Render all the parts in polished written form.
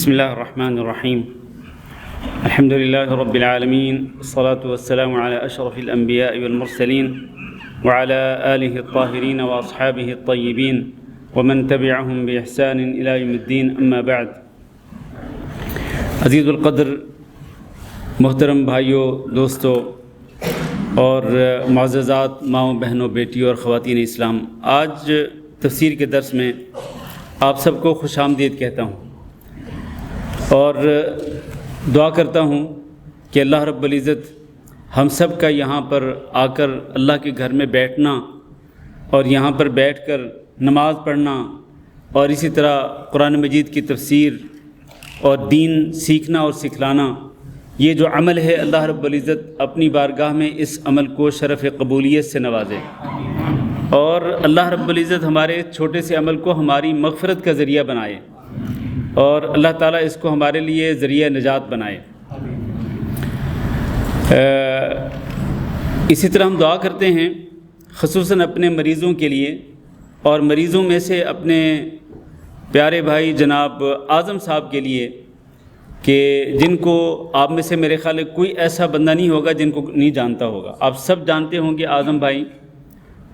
بسم الله الرحمن الرحيم. الحمد لله رب العالمين، والصلاة والسلام على أشرف الأنبياء والمرسلين وعلى آله الطاهرين وأصحابه الطيبين ومن تبعهم بإحسان إلى يوم الدين. أما بعد. عزیز القدر محترم بھائیوں، دوستوں اور معززات ماؤں، بہنوں، بیٹیوں اور خواتین اسلام، آج تفسیر کے درس میں آپ سب کو خوش آمدید کہتا ہوں اور دعا کرتا ہوں کہ اللہ رب العزت ہم سب کا یہاں پر آ کر اللہ کے گھر میں بیٹھنا اور یہاں پر بیٹھ کر نماز پڑھنا اور اسی طرح قرآن مجید کی تفسیر اور دین سیکھنا اور سکھلانا، یہ جو عمل ہے، اللہ رب العزت اپنی بارگاہ میں اس عمل کو شرف قبولیت سے نوازے اور اللہ رب العزت ہمارے چھوٹے سے عمل کو ہماری مغفرت کا ذریعہ بنائے اور اللہ تعالیٰ اس کو ہمارے لیے ذریعہ نجات بنائے۔ اسی طرح ہم دعا کرتے ہیں خصوصاً اپنے مریضوں کے لیے، اور مریضوں میں سے اپنے پیارے بھائی جناب اعظم صاحب کے لیے، کہ جن کو آپ میں سے میرے خیال ہے کوئی ایسا بندہ نہیں ہوگا جن کو نہیں جانتا ہوگا۔ آپ سب جانتے ہوں گے اعظم بھائی،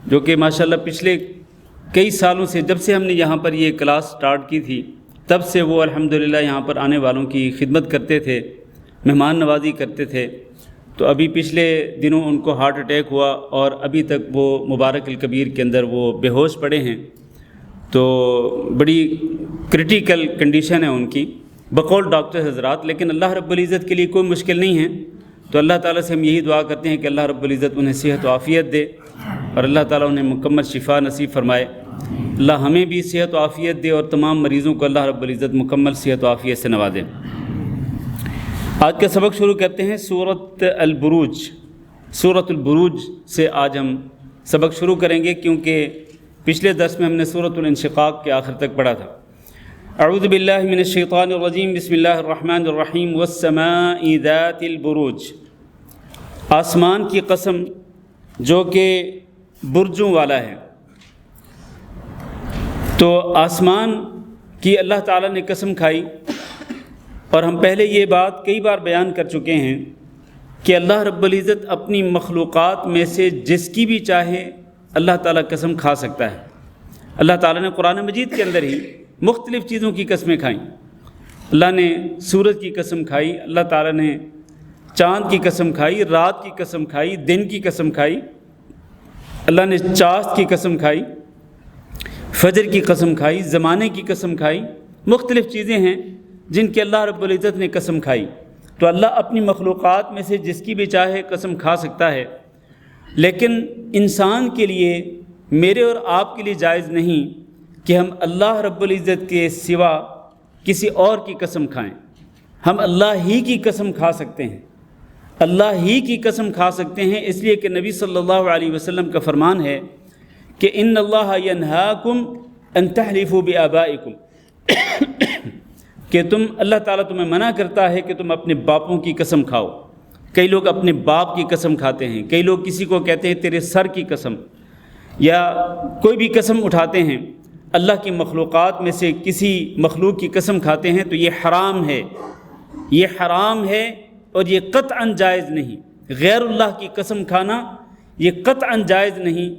جو کہ ماشاءاللہ پچھلے کئی سالوں سے، جب سے ہم نے یہاں پر یہ کلاس سٹارٹ کی تھی، تب سے وہ الحمدللہ یہاں پر آنے والوں کی خدمت کرتے تھے، مہمان نوازی کرتے تھے۔ تو ابھی پچھلے دنوں ان کو ہارٹ اٹیک ہوا اور ابھی تک وہ مبارک الکبیر کے اندر وہ بے ہوش پڑے ہیں، تو بڑی کرٹیکل کنڈیشن ہے ان کی بقول ڈاکٹر حضرات، لیکن اللہ رب العزت کے لیے کوئی مشکل نہیں ہے۔ تو اللہ تعالیٰ سے ہم یہی دعا کرتے ہیں کہ اللہ رب العزت انہیں صحت و عافیت دے اور اللہ تعالیٰ انہیں مکمل شفا نصیب فرمائے۔ اللہ ہمیں بھی صحت و عافیت دے اور تمام مریضوں کو اللہ رب العزت مکمل صحت و عافیت سے نوازے۔ آج کا سبق شروع کرتے ہیں سورۃ البروج۔ سورۃ البروج سے آج ہم سبق شروع کریں گے، کیونکہ پچھلے درس میں ہم نے سورۃ الانشقاق کے آخر تک پڑھا تھا۔ اعوذ باللہ من الشیطان الرجیم، بسم اللہ الرحمن الرحیم، والسماء ذات البروج۔ آسمان کی قسم جو کہ برجوں والا ہے۔ تو آسمان کی اللہ تعالیٰ نے قسم کھائی، اور ہم پہلے یہ بات کئی بار بیان کر چکے ہیں کہ اللہ رب العزت اپنی مخلوقات میں سے جس کی بھی چاہے اللہ تعالیٰ قسم کھا سکتا ہے۔ اللہ تعالیٰ نے قرآن مجید کے اندر ہی مختلف چیزوں کی قسمیں کھائیں۔ اللہ نے سورج کی قسم کھائی، اللہ تعالیٰ نے چاند کی قسم کھائی، رات کی قسم کھائی، دن کی قسم کھائی، اللہ نے چاشت کی قسم کھائی، فجر کی قسم کھائی، زمانے کی قسم کھائی۔ مختلف چیزیں ہیں جن کی اللہ رب العزت نے قسم کھائی۔ تو اللہ اپنی مخلوقات میں سے جس کی بھی چاہے قسم کھا سکتا ہے، لیکن انسان کے لیے، میرے اور آپ کے لیے جائز نہیں کہ ہم اللہ رب العزت کے سوا کسی اور کی قسم کھائیں۔ ہم اللہ ہی کی قسم کھا سکتے ہیں، اللہ ہی کی قسم کھا سکتے ہیں، اس لیے کہ نبی صلی اللہ علیہ وسلم کا فرمان ہے کہ ان اللہ ینہاکم ان تحلفوا بآبائکم، کہ اللہ تعالیٰ تمہیں منع کرتا ہے کہ تم اپنے باپوں کی قسم کھاؤ۔ کئی لوگ اپنے باپ کی قسم کھاتے ہیں، کئی لوگ کسی کو کہتے ہیں تیرے سر کی قسم، یا کوئی بھی قسم اٹھاتے ہیں، اللہ کی مخلوقات میں سے کسی مخلوق کی قسم کھاتے ہیں، تو یہ حرام ہے، یہ حرام ہے اور یہ قطعاً جائز نہیں۔ غیر اللہ کی قسم کھانا یہ قطعاً جائز نہیں،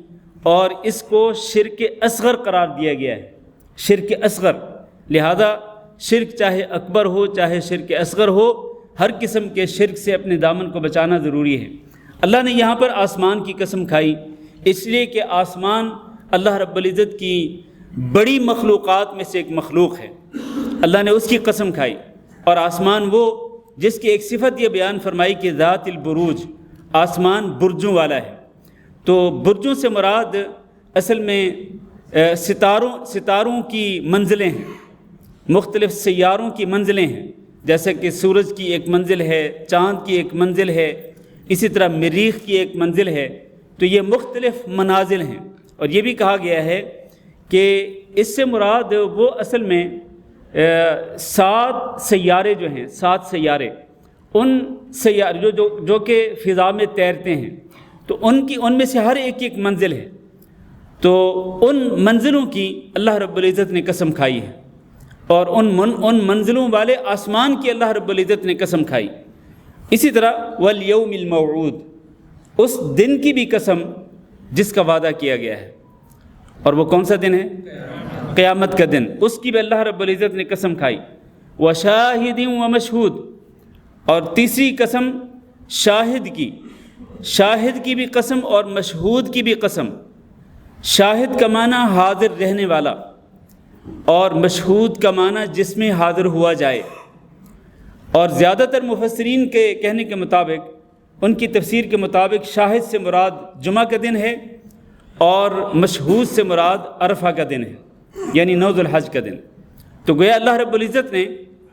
اور اس کو شرک اصغر قرار دیا گیا ہے، شرک اصغر۔ لہذا شرک چاہے اکبر ہو چاہے شرک اصغر ہو، ہر قسم کے شرک سے اپنے دامن کو بچانا ضروری ہے۔ اللہ نے یہاں پر آسمان کی قسم کھائی، اس لیے کہ آسمان اللہ رب العزت کی بڑی مخلوقات میں سے ایک مخلوق ہے، اللہ نے اس کی قسم کھائی۔ اور آسمان وہ جس کی ایک صفت یہ بیان فرمائی کہ ذات البروج، آسمان برجوں والا ہے۔ تو برجوں سے مراد اصل میں ستاروں کی منزلیں ہیں، مختلف سیاروں کی منزلیں ہیں، جیسے کہ سورج کی ایک منزل ہے، چاند کی ایک منزل ہے، اسی طرح مریخ کی ایک منزل ہے۔ تو یہ مختلف منازل ہیں، اور یہ بھی کہا گیا ہے کہ اس سے مراد وہ اصل میں 7 سیارے جو ہیں، 7 سیارے، ان سیارے جو کہ فضا میں تیرتے ہیں، تو ان میں سے ہر ایک منزل ہے۔ تو ان منزلوں کی اللہ رب العزت نے قسم کھائی ہے، اور ان منزلوں والے آسمان کی اللہ رب العزت نے قسم کھائی۔ اسی طرح والیوم الموعود، اس دن کی بھی قسم جس کا وعدہ کیا گیا ہے، اور وہ کون سا دن ہے؟ قیامت کا دن، اس کی بھی اللہ رب العزت نے قسم کھائی۔ وشاہد ومشہود، اور تیسری قسم شاہد کی بھی قسم اور مشہود کی بھی قسم۔ شاہد کا معنی حاضر رہنے والا، اور مشہود کا معنی جس میں حاضر ہوا جائے۔ اور زیادہ تر مفسرین کے کہنے کے مطابق، ان کی تفسیر کے مطابق، شاہد سے مراد جمعہ کا دن ہے، اور مشہود سے مراد عرفہ کا دن ہے، یعنی 9 ذو الحج کا دن۔ تو گویا اللہ رب العزت نے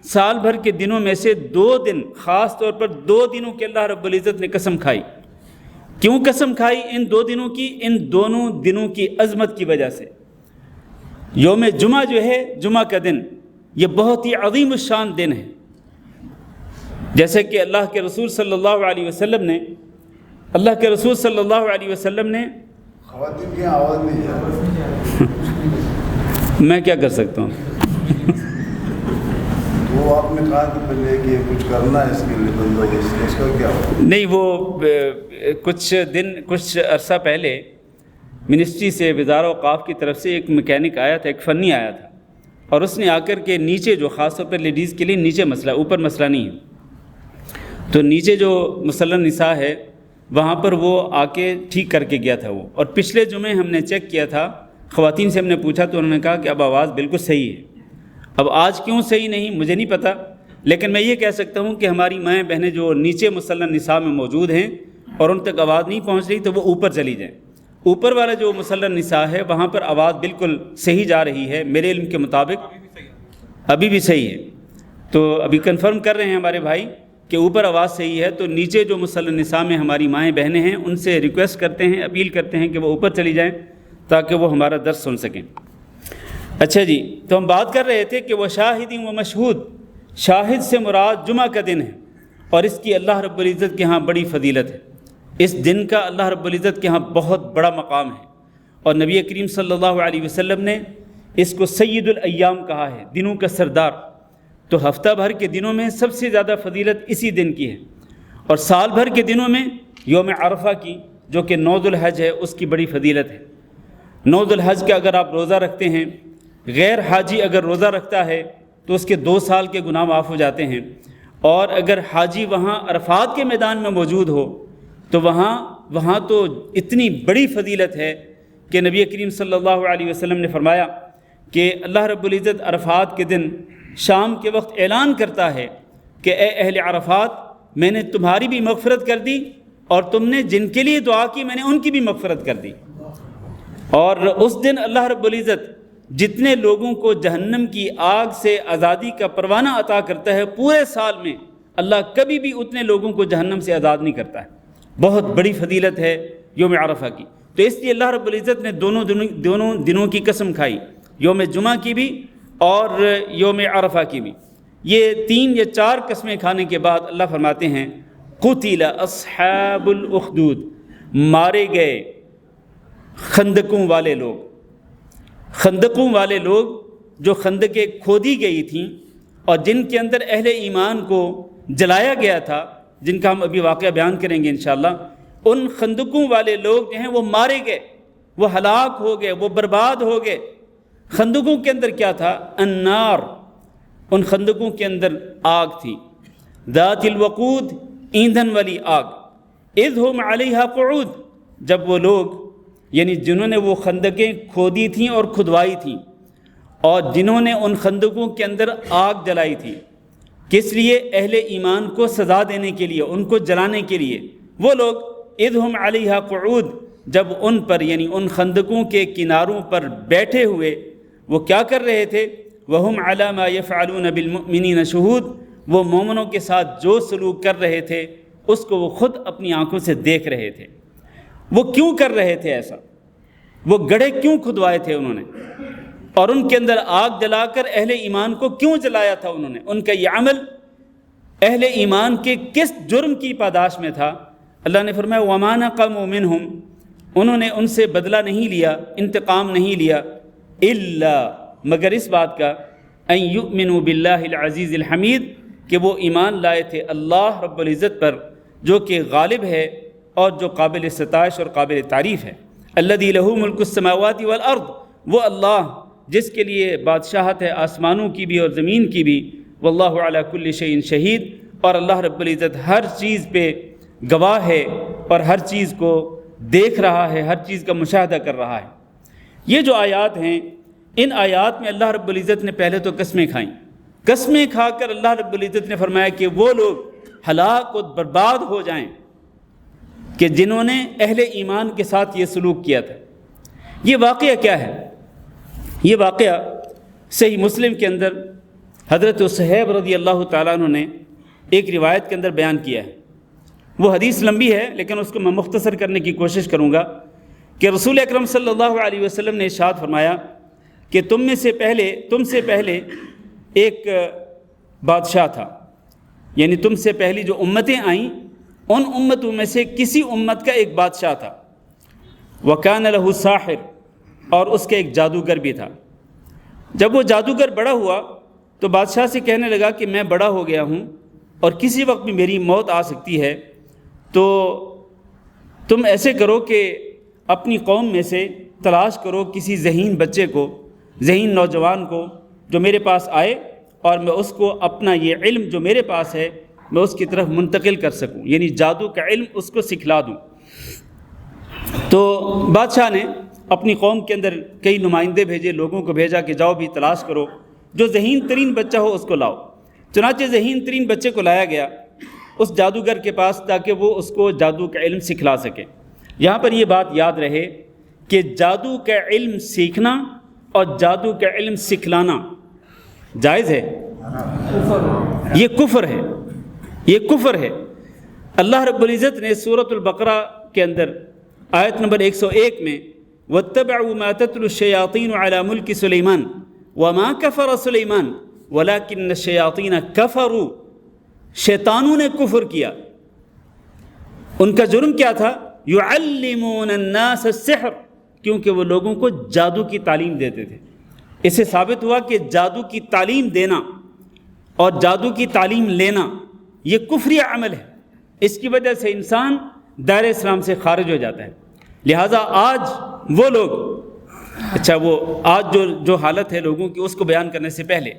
سال بھر کے دنوں میں سے 2 دن، خاص طور پر 2 دنوں کے اللہ رب العزت نے قسم کھائی۔ کیوں قسم کھائی ان 2 دنوں کی؟ ان دونوں دنوں کی عظمت کی وجہ سے۔ یوم جمعہ جو ہے، جمعہ کا دن، یہ بہت ہی عظیم الشان دن ہے، جیسے کہ اللہ کے رسول صلی اللہ علیہ وسلم نے خواتین کی آواز نہیں ہے میں کیا کر سکتا ہوں؟ وہ آپ نے کہا کہ پہلے کہ کچھ کرنا ہے اس کے لیے بندوبست، اس کا کیا ہوا؟ نہیں، وہ کچھ عرصہ پہلے منسٹری سے، وزارت اوقاف کی طرف سے ایک میکینک آیا تھا، ایک فنی آیا تھا، اور اس نے آ کر کے نیچے، جو خاص طور پر لیڈیز کے لیے نیچے مسئلہ، اوپر مسئلہ نہیں ہے، تو نیچے جو مصلی نساء ہے وہاں پر وہ آ کے ٹھیک کر کے گیا تھا وہ۔ اور پچھلے جمعے ہم نے چیک کیا تھا، خواتین سے ہم نے پوچھا تو انہوں نے کہا کہ اب آواز بالکل صحیح ہے۔ اب آج کیوں صحیح نہیں مجھے نہیں پتہ، لیکن میں یہ کہہ سکتا ہوں کہ ہماری مائیں بہنیں جو نیچے مصلی نساء میں موجود ہیں اور ان تک آواز نہیں پہنچ رہی، تو وہ اوپر چلی جائیں۔ اوپر والا جو مصلی نساء ہے وہاں پر آواز بالکل صحیح جا رہی ہے، میرے علم کے مطابق ابھی بھی صحیح ہے۔ تو ابھی کنفرم کر رہے ہیں ہمارے بھائی کہ اوپر آواز صحیح ہے، تو نیچے جو مصلی نساء میں ہماری مائیں بہنیں ہیں ان سے ریکویسٹ کرتے ہیں، اپیل کرتے ہیں کہ وہ اوپر چلی جائیں تاکہ وہ ہمارا درس سن سکیں۔ اچھا جی، تو ہم بات کر رہے تھے کہ وہ شاہد و مشہود، شاہد سے مراد جمعہ کا دن ہے، اور اس کی اللہ رب العزت کے ہاں بڑی فضیلت ہے۔ اس دن کا اللہ رب العزت کے ہاں بہت بڑا مقام ہے، اور نبی کریم صلی اللہ علیہ وسلم نے اس کو سید الایام کہا ہے، دنوں کا سردار۔ تو ہفتہ بھر کے دنوں میں سب سے زیادہ فضیلت اسی دن کی ہے، اور سال بھر کے دنوں میں یوم عرفہ کی، جو کہ 9 ذو الحج ہے، اس کی بڑی فضیلت ہے۔ 9 ذو الحج کا اگر آپ روزہ رکھتے ہیں، غیر حاجی اگر روزہ رکھتا ہے تو اس کے 2 سال کے گناہ معاف ہو جاتے ہیں، اور اگر حاجی وہاں عرفات کے میدان میں موجود ہو تو وہاں تو اتنی بڑی فضیلت ہے کہ نبی کریم صلی اللہ علیہ وسلم نے فرمایا کہ اللہ رب العزت عرفات کے دن شام کے وقت اعلان کرتا ہے کہ اے اہل عرفات، میں نے تمہاری بھی مغفرت کر دی، اور تم نے جن کے لیے دعا کی میں نے ان کی بھی مغفرت کر دی۔ اور اس دن اللہ رب العزت جتنے لوگوں کو جہنم کی آگ سے آزادی کا پروانہ عطا کرتا ہے، پورے سال میں اللہ کبھی بھی اتنے لوگوں کو جہنم سے آزاد نہیں کرتا ہے۔ بہت بڑی فضیلت ہے یوم عرفہ کی، تو اس لیے اللہ رب العزت نے دونوں دنوں کی قسم کھائی، یوم جمعہ کی بھی اور یوم عرفہ کی بھی۔ یہ 3 یا 4 قسمیں کھانے کے بعد اللہ فرماتے ہیں قتل اصحاب الاخدود، مارے گئے خندقوں والے لوگ جو خندقیں کھودی گئی تھیں اور جن کے اندر اہل ایمان کو جلایا گیا تھا، جن کا ہم ابھی واقعہ بیان کریں گے انشاءاللہ۔ ان خندقوں والے لوگ جو ہیں وہ مارے گئے، وہ ہلاک ہو گئے، وہ برباد ہو گئے۔ خندقوں کے اندر کیا تھا؟ النار، ان خندقوں کے اندر آگ تھی، ذات الوقود، ایندھن والی آگ، اذ ہم علیہا قعود، جب وہ لوگ یعنی جنہوں نے وہ خندقیں کھودی تھیں اور کھدوائی تھیں، اور جنہوں نے ان خندقوں کے اندر آگ جلائی تھی، کس لیے؟ اہل ایمان کو سزا دینے کے لیے، ان کو جلانے کے لیے۔ وہ لوگ اذ ہم علیہا قعود، جب ان پر یعنی ان خندقوں کے کناروں پر بیٹھے ہوئے وہ کیا کر رہے تھے؟ وَهُمْ عَلَى مَا يَفْعَلُونَ بِالْمُؤْمِنِينَ شُهُودٌ، وہ مومنوں کے ساتھ جو سلوک کر رہے تھے اس کو وہ خود اپنی آنکھوں سے دیکھ رہے تھے۔ وہ کیوں کر رہے تھے ایسا؟ وہ گڑھے کیوں کھدوائے تھے انہوں نے؟ اور ان کے اندر آگ جلا کر اہل ایمان کو کیوں جلایا تھا انہوں نے؟ ان کا یہ عمل اہل ایمان کے کس جرم کی پاداش میں تھا؟ اللہ نے فرمایا وَمَا نَقَمُوا مِنْهُمْ، انہوں نے ان سے بدلہ نہیں لیا، انتقام نہیں لیا، إِلَّا، مگر اس بات کا ان یؤمنوا باللہ العزیز الحمید، کہ وہ ایمان لائے تھے اللہ رب العزت پر جو کہ غالب ہے اور جو قابل ستائش اور قابل تعریف ہے۔ الذی لہ ملک السماوات والارض، وہ اللہ جس کے لیے بادشاہت ہے آسمانوں کی بھی اور زمین کی بھی، واللہ علی کل شیء شہید، اور اللہ رب العزت ہر چیز پہ گواہ ہے اور ہر چیز کو دیکھ رہا ہے، ہر چیز کا مشاہدہ کر رہا ہے۔ یہ جو آیات ہیں، ان آیات میں اللہ رب العزت نے پہلے تو قسمیں کھائیں، قسمیں کھا کر اللہ رب العزت نے فرمایا کہ وہ لوگ ہلاک و برباد ہو جائیں کہ جنہوں نے اہل ایمان کے ساتھ یہ سلوک کیا تھا۔ یہ واقعہ کیا ہے؟ یہ واقعہ صحیح مسلم کے اندر حضرت صہیب رضی اللہ تعالیٰ عنہ نے ایک روایت کے اندر بیان کیا ہے۔ وہ حدیث لمبی ہے لیکن اس کو میں مختصر کرنے کی کوشش کروں گا کہ رسول اکرم صلی اللہ علیہ وسلم نے ارشاد فرمایا کہ تم سے پہلے ایک بادشاہ تھا، یعنی تم سے پہلی جو امتیں آئیں ان امتوں میں سے کسی امت کا ایک بادشاہ تھا، وَكَانَ لَهُ سَاحِرٌ، اور اس کا ایک جادوگر بھی تھا۔ جب وہ جادوگر بڑا ہوا تو بادشاہ سے کہنے لگا کہ میں بڑا ہو گیا ہوں اور کسی وقت بھی میری موت آ سکتی ہے، تو تم ایسے کرو کہ اپنی قوم میں سے تلاش کرو کسی ذہین بچے کو، ذہین نوجوان کو جو میرے پاس آئے اور میں اس کو اپنا یہ علم جو میرے پاس ہے میں اس کی طرف منتقل کر سکوں، یعنی جادو کا علم اس کو سکھلا دوں۔ تو بادشاہ نے اپنی قوم کے اندر کئی نمائندے بھیجے، لوگوں کو بھیجا کہ جاؤ بھی تلاش کرو، جو ذہین ترین بچہ ہو اس کو لاؤ۔ چنانچہ ذہین ترین بچے کو لایا گیا اس جادوگر کے پاس تاکہ وہ اس کو جادو کا علم سکھلا سکے۔ یہاں پر یہ بات یاد رہے کہ جادو کا علم سیکھنا اور جادو کا علم سکھلانا جائز ہے؟ یہ کفر ہے، یہ کفر ہے۔ اللہ رب العزت نے سورۃ البقرہ کے اندر آیت نمبر 101 میں وَاتَّبَعُوا مَا تَتْلُو الشَّيَاطِينُ عَلَى مُلْكِ سُلَيْمَانَ وَمَا كَفَرَ سُلَيْمَانُ وَلَكِنَّ الشَّيَاطِينَ كَفَرُوا، شیطانوں نے کفر کیا۔ ان کا جرم کیا تھا؟ يُعَلِّمُونَ النَّاسَ السِّحْرَ، کیونکہ وہ لوگوں کو جادو کی تعلیم دیتے تھے۔ اس سے ثابت ہوا کہ جادو کی تعلیم دینا اور جادو کی تعلیم لینا یہ کفری عمل ہے، اس کی وجہ سے انسان دائرہ اسلام سے خارج ہو جاتا ہے۔ لہٰذا آج وہ لوگ آج جو حالت ہے لوگوں کی، اس کو بیان کرنے سے پہلے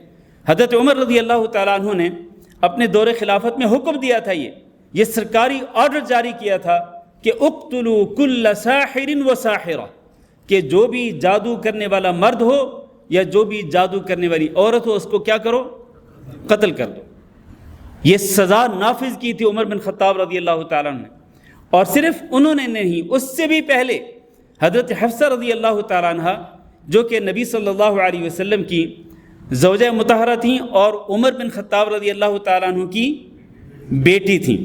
حضرت عمر رضی اللہ تعالیٰ عنہ نے اپنے دور خلافت میں حکم دیا تھا، یہ سرکاری آرڈر جاری کیا تھا کہ اقتلوا کل ساحر و ساحرہ، کہ جو بھی جادو کرنے والا مرد ہو یا جو بھی جادو کرنے والی عورت ہو اس کو کیا کرو؟ قتل کر دو۔ یہ سزا نافذ کی تھی عمر بن خطاب رضی اللہ تعالیٰ عنہ نے، اور صرف انہوں نے نہیں، اس سے بھی پہلے حضرت حفصہ رضی اللہ تعالیٰ عنہ جو کہ نبی صلی اللہ علیہ وسلم کی زوجہ مطہرہ تھیں اور عمر بن خطاب رضی اللہ تعالیٰ عنہ کی بیٹی تھیں،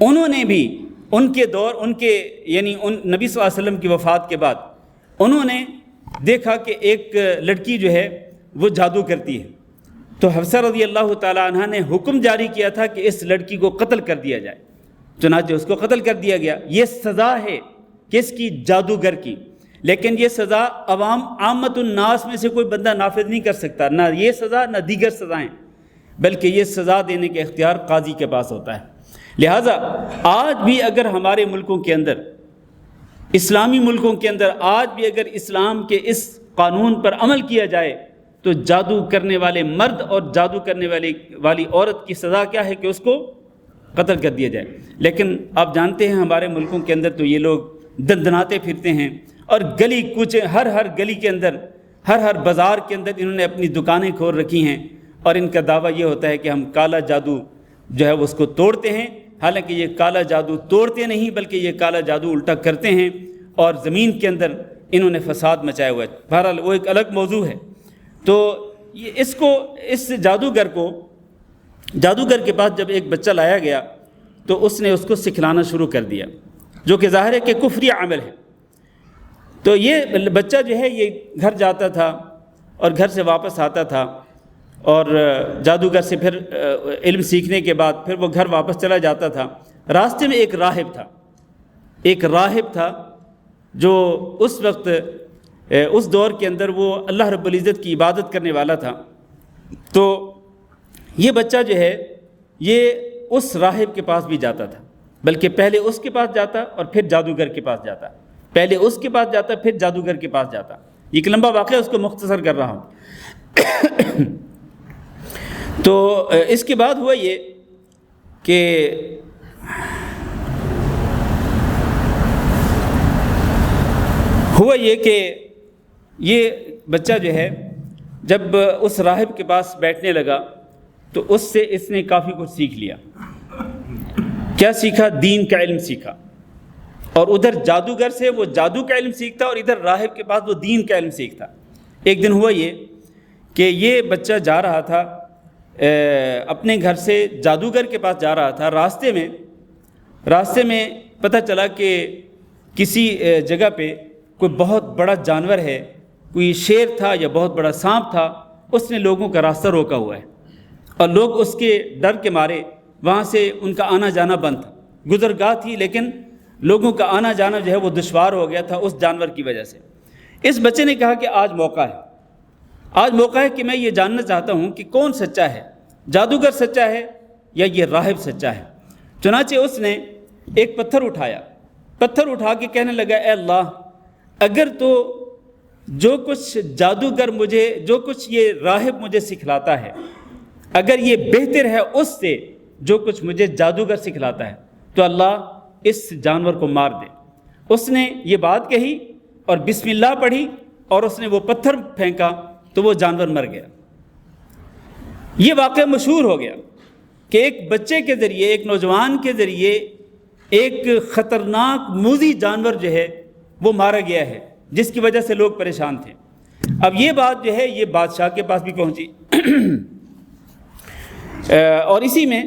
انہوں نے بھی ان کے دور یعنی نبی صلی اللہ علیہ وسلم کی وفات کے بعد انہوں نے دیکھا کہ ایک لڑکی جو ہے وہ جادو کرتی ہے، تو حفصہ رضی اللہ تعالیٰ عنہ نے حکم جاری کیا تھا کہ اس لڑکی کو قتل کر دیا جائے، چنانچہ اس کو قتل کر دیا گیا۔ یہ سزا ہے کس کی؟ جادوگر کی، لیکن یہ سزا عامت الناس میں سے کوئی بندہ نافذ نہیں کر سکتا، نہ یہ سزا نہ دیگر سزائیں، بلکہ یہ سزا دینے کا اختیار قاضی کے پاس ہوتا ہے۔ لہٰذا آج بھی اگر ہمارے ملکوں کے اندر، اسلامی ملکوں کے اندر آج بھی اگر اسلام کے اس قانون پر عمل کیا جائے تو جادو کرنے والے مرد اور جادو کرنے والی عورت کی سزا کیا ہے کہ اس کو قتل کر دیا جائے۔ لیکن آپ جانتے ہیں ہمارے ملکوں کے اندر تو یہ لوگ دندناتے پھرتے ہیں، اور گلی کوچے ہر گلی کے اندر، ہر بازار کے اندر انہوں نے اپنی دکانیں کھول رکھی ہیں، اور ان کا دعویٰ یہ ہوتا ہے کہ ہم کالا جادو جو ہے اس کو توڑتے ہیں، حالانکہ یہ کالا جادو توڑتے نہیں بلکہ یہ کالا جادو الٹا کرتے ہیں، اور زمین کے اندر انہوں نے فساد مچایا ہوا ہے۔ بہرحال وہ ایک الگ موضوع ہے۔ تو اس جادوگر کے پاس جب ایک بچہ لایا گیا تو اس نے اس کو سکھلانا شروع کر دیا، جو کہ ظاہر ہے کہ کفری عمل ہے۔ تو یہ بچہ جو ہے یہ گھر جاتا تھا اور گھر سے واپس آتا تھا، اور جادوگر سے پھر علم سیکھنے کے بعد پھر وہ گھر واپس چلا جاتا تھا۔ راستے میں ایک راہب تھا جو اس وقت اس دور کے اندر وہ اللہ رب العزت کی عبادت کرنے والا تھا، تو یہ بچہ جو ہے یہ اس راہب کے پاس بھی جاتا تھا، بلکہ پہلے اس کے پاس جاتا اور پھر جادوگر کے پاس جاتا، پہلے اس کے پاس جاتا پھر جادوگر کے پاس جاتا۔ ایک لمبا واقعہ، اس کو مختصر کر رہا ہوں۔ تو اس کے بعد ہوا یہ کہ یہ بچہ جو ہے جب اس راہب کے پاس بیٹھنے لگا تو اس سے اس نے کافی کچھ سیکھ لیا۔ کیا سیکھا؟ دین کا علم سیکھا۔ اور ادھر جادوگر سے وہ جادو کا علم سیکھتا اور ادھر راہب کے پاس وہ دین کا علم سیکھتا۔ ایک دن ہوا یہ کہ یہ بچہ جا رہا تھا اپنے گھر سے جادوگر کے پاس جا رہا تھا، راستے میں پتہ چلا کہ کسی جگہ پہ کوئی بہت بڑا جانور ہے، کوئی شیر تھا یا بہت بڑا سانپ تھا، اس نے لوگوں کا راستہ روکا ہوا ہے اور لوگ اس کے ڈر کے مارے وہاں سے ان کا آنا جانا بند تھا۔ گزرگاہ تھی لیکن لوگوں کا آنا جانا جو ہے وہ دشوار ہو گیا تھا اس جانور کی وجہ سے۔ اس بچے نے کہا کہ آج موقع ہے کہ میں یہ جاننا چاہتا ہوں کہ کون سچا ہے، جادوگر سچا ہے یا یہ راہب سچا ہے۔ چنانچہ اس نے ایک پتھر اٹھا کے کہنے لگا، اے اللہ، اگر تو جو کچھ جادوگر مجھے، جو کچھ یہ راہب مجھے سکھلاتا ہے، اگر یہ بہتر ہے اس سے جو کچھ مجھے جادوگر سکھلاتا ہے تو اللہ اس جانور کو مار دے۔ اس نے یہ بات کہی اور بسم اللہ پڑھی اور اس نے وہ پتھر پھینکا تو وہ جانور مر گیا۔ یہ واقعہ مشہور ہو گیا کہ ایک بچے کے ذریعے، ایک نوجوان کے ذریعے ایک خطرناک موذی جانور جو ہے وہ مارا گیا ہے، جس کی وجہ سے لوگ پریشان تھے۔ اب یہ بات جو ہے یہ بادشاہ کے پاس بھی پہنچی اور اسی میں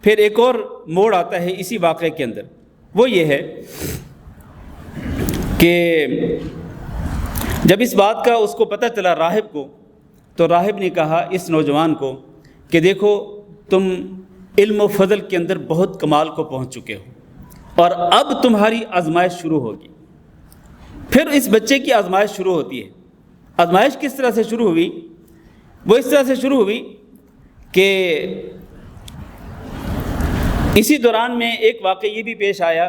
پھر ایک اور موڑ آتا ہے اسی واقعے کے اندر، وہ یہ ہے کہ جب اس بات کا اس کو پتہ چلا راہب کو، تو راہب نے کہا اس نوجوان کو کہ دیکھو تم علم و فضل کے اندر بہت کمال کو پہنچ چکے ہو اور اب تمہاری آزمائش شروع ہوگی۔ پھر اس بچے کی آزمائش شروع ہوتی ہے۔ آزمائش کس طرح سے شروع ہوئی؟ وہ اس طرح سے شروع ہوئی کہ اسی دوران میں ایک واقعہ یہ بھی پیش آیا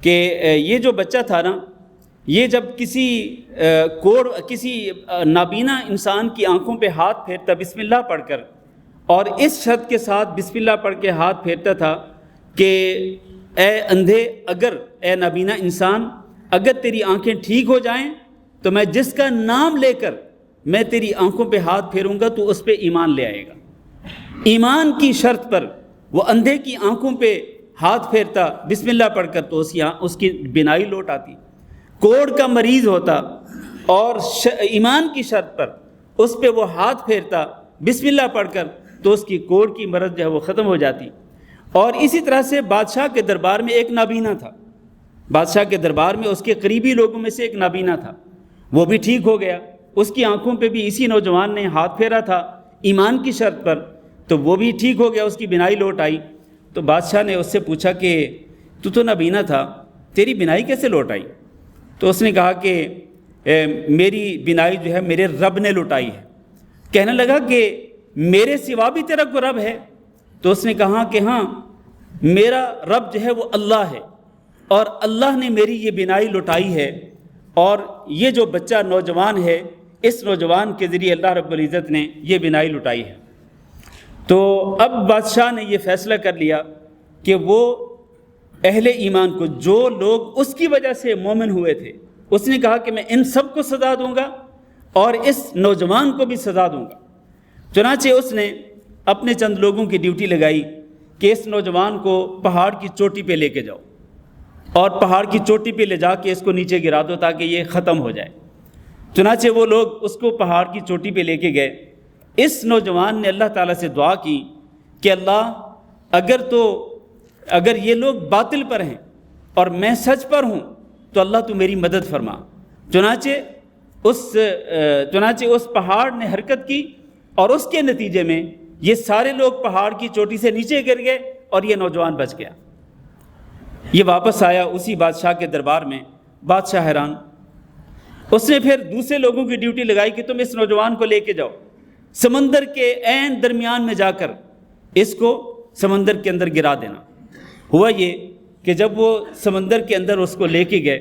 کہ یہ جو بچہ تھا نا، یہ جب کسی نابینا انسان کی آنکھوں پہ ہاتھ پھیرتا بسم اللہ پڑھ کر، اور اس شرط کے ساتھ بسم اللہ پڑھ کے ہاتھ پھیرتا تھا کہ اے اندھے، اے نابینا انسان، اگر تیری آنکھیں ٹھیک ہو جائیں تو میں جس کا نام لے کر میں تیری آنکھوں پہ ہاتھ پھیروں گا تو اس پہ ایمان لے آئے گا۔ ایمان کی شرط پر وہ اندھے کی آنکھوں پہ ہاتھ پھیرتا بسم اللہ پڑھ کر تو اس کی بینائی لوٹ آتی۔ کوڑ کا مریض ہوتا اور ایمان کی شرط پر اس پہ وہ ہاتھ پھیرتا بسم اللہ پڑھ کر تو اس کی کوڑ کی مرض جو ہے وہ ختم ہو جاتی۔ اور اسی طرح سے بادشاہ کے دربار میں ایک نابینا تھا، بادشاہ کے دربار میں اس کے قریبی لوگوں میں سے ایک نابینا تھا، وہ بھی ٹھیک ہو گیا۔ اس کی آنکھوں پہ بھی اسی نوجوان نے ہاتھ پھیرا تھا ایمان کی شرط پر، تو وہ بھی ٹھیک ہو گیا، اس کی بینائی لوٹ آئی۔ تو بادشاہ نے اس سے پوچھا کہ تو نابینا تھا، تیری بینائی کیسے لوٹ آئی؟ تو اس نے کہا کہ میری بینائی جو ہے میرے رب نے لوٹائی ہے۔ کہنے لگا کہ میرے سوا بھی تیرا کوئی رب ہے؟ تو اس نے کہا کہ ہاں، میرا رب جو ہے وہ اللہ ہے اور اللہ نے میری یہ بینائی لوٹائی ہے، اور یہ جو بچہ نوجوان ہے اس نوجوان کے ذریعے اللہ رب العزت نے یہ بینائی لوٹائی ہے۔ تو اب بادشاہ نے یہ فیصلہ کر لیا کہ وہ اہل ایمان کو، جو لوگ اس کی وجہ سے مومن ہوئے تھے، اس نے کہا کہ میں ان سب کو سزا دوں گا اور اس نوجوان کو بھی سزا دوں گا۔ چنانچہ اس نے اپنے چند لوگوں کی ڈیوٹی لگائی کہ اس نوجوان کو پہاڑ کی چوٹی پہ لے کے جاؤ اور پہاڑ کی چوٹی پہ لے جا کے اس کو نیچے گرا دو تاکہ یہ ختم ہو جائے۔ چنانچہ وہ لوگ اس کو پہاڑ کی چوٹی پہ لے کے گئے۔ اس نوجوان نے اللہ تعالیٰ سے دعا کی کہ اللہ، اگر یہ لوگ باطل پر ہیں اور میں سچ پر ہوں تو اللہ تو میری مدد فرما۔ چنانچہ اس پہاڑ نے حرکت کی اور اس کے نتیجے میں یہ سارے لوگ پہاڑ کی چوٹی سے نیچے گر گئے اور یہ نوجوان بچ گیا۔ یہ واپس آیا اسی بادشاہ کے دربار میں۔ بادشاہ حیران۔ اس نے پھر دوسرے لوگوں کی ڈیوٹی لگائی کہ تم اس نوجوان کو لے کے جاؤ سمندر کے عین درمیان میں جا کر اس کو سمندر کے اندر گرا دینا۔ ہوا یہ کہ جب وہ سمندر کے اندر اس کو لے کے گئے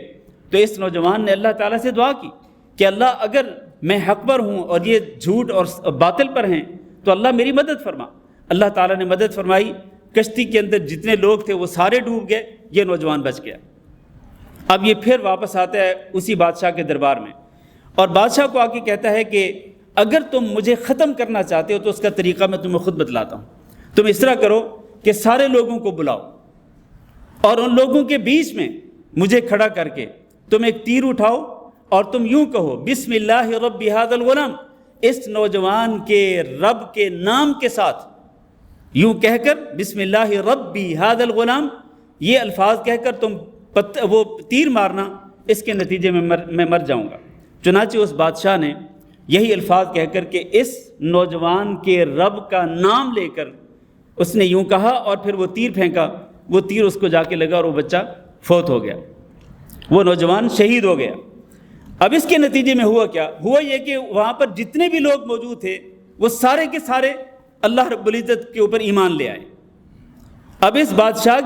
تو اس نوجوان نے اللہ تعالیٰ سے دعا کی کہ اللہ اگر میں حق پر ہوں اور یہ جھوٹ اور باطل پر ہیں تو اللہ میری مدد فرما۔ اللہ تعالیٰ نے مدد فرمائی، کشتی کے اندر جتنے لوگ تھے وہ سارے ڈوب گئے، یہ نوجوان بچ گیا۔ اب یہ پھر واپس آتا ہے اسی بادشاہ کے دربار میں، اور بادشاہ کو آ کے کہتا ہے کہ اگر تم مجھے ختم کرنا چاہتے ہو تو اس کا طریقہ میں تمہیں خود بتلاتا ہوں۔ تم اس طرح کرو کہ سارے لوگوں کو بلاؤ اور ان لوگوں کے بیچ میں مجھے کھڑا کر کے تم ایک تیر اٹھاؤ اور تم یوں کہو بسم اللہ رب ھذا الغلام، اس نوجوان کے رب کے نام کے ساتھ یوں کہہ کر بسم اللہ ربی ھذا الغلام، یہ الفاظ کہہ کر تم وہ تیر مارنا، اس کے نتیجے میں میں مر جاؤں گا۔ چنانچہ اس بادشاہ نے یہی الفاظ کہہ کر کہ اس نوجوان کے رب کا نام لے کر اس نے یوں کہا اور پھر وہ تیر پھینکا، وہ تیر اس کو جا کے لگا اور وہ بچہ فوت ہو گیا، وہ نوجوان شہید ہو گیا۔ اب اس کے نتیجے میں ہوا کیا؟ ہوا یہ کہ وہاں پر جتنے بھی لوگ موجود تھے وہ سارے کے سارے اللہ رب العزت کے اوپر ایمان لے آئے۔ اب اس بادشاہ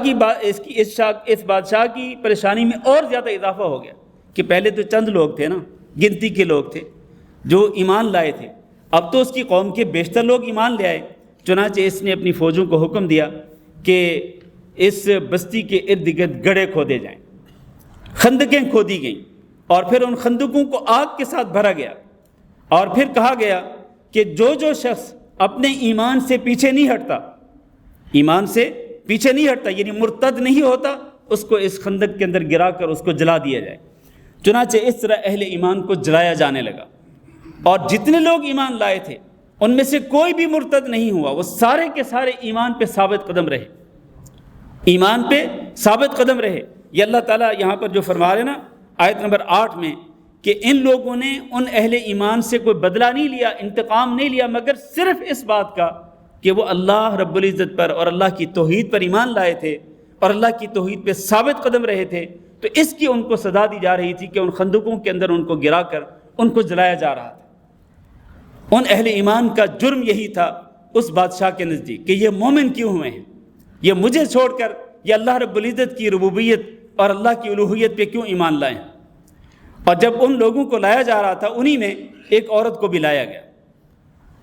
کی پریشانی میں اور زیادہ اضافہ ہو گیا کہ پہلے تو چند لوگ تھے نا، گنتی کے لوگ تھے جو ایمان لائے تھے، اب تو اس کی قوم کے بیشتر لوگ ایمان لے آئے۔ چنانچہ اس نے اپنی فوجوں کو حکم دیا کہ اس بستی کے ارد گرد گڑھے کھودے جائیں، خندقیں کھودی گئیں، اور پھر ان خندقوں کو آگ کے ساتھ بھرا گیا، اور پھر کہا گیا کہ جو شخص اپنے ایمان سے پیچھے نہیں ہٹتا، ایمان سے پیچھے نہیں ہٹتا یعنی مرتد نہیں ہوتا، اس کو اس خندق کے اندر گرا کر اس کو جلا دیا جائے۔ چنانچہ اس طرح اہل ایمان کو جلایا جانے لگا، اور جتنے لوگ ایمان لائے تھے ان میں سے کوئی بھی مرتد نہیں ہوا، وہ سارے کے سارے ایمان پہ ثابت قدم رہے، ایمان پہ ثابت قدم رہے۔ یہ اللہ تعالیٰ یہاں پر جو فرما رہے نا آیت نمبر 8 میں کہ ان لوگوں نے ان اہل ایمان سے کوئی بدلہ نہیں لیا، انتقام نہیں لیا، مگر صرف اس بات کا کہ وہ اللہ رب العزت پر اور اللہ کی توحید پر ایمان لائے تھے اور اللہ کی توحید پہ ثابت قدم رہے تھے، تو اس کی ان کو سزا دی جا رہی تھی کہ ان خندقوں کے اندر ان کو گرا کر ان کو جلایا جا رہا تھا۔ ان اہل ایمان کا جرم یہی تھا اس بادشاہ کے نزدیک کہ یہ مومن کیوں ہوئے ہیں، یہ مجھے چھوڑ کر یہ اللہ رب العزت کی ربوبیت اور اللہ کی الوہیت پہ کیوں ایمان لائے ہیں۔ اور جب ان لوگوں کو لایا جا رہا تھا انہی میں ایک عورت کو بھی لایا گیا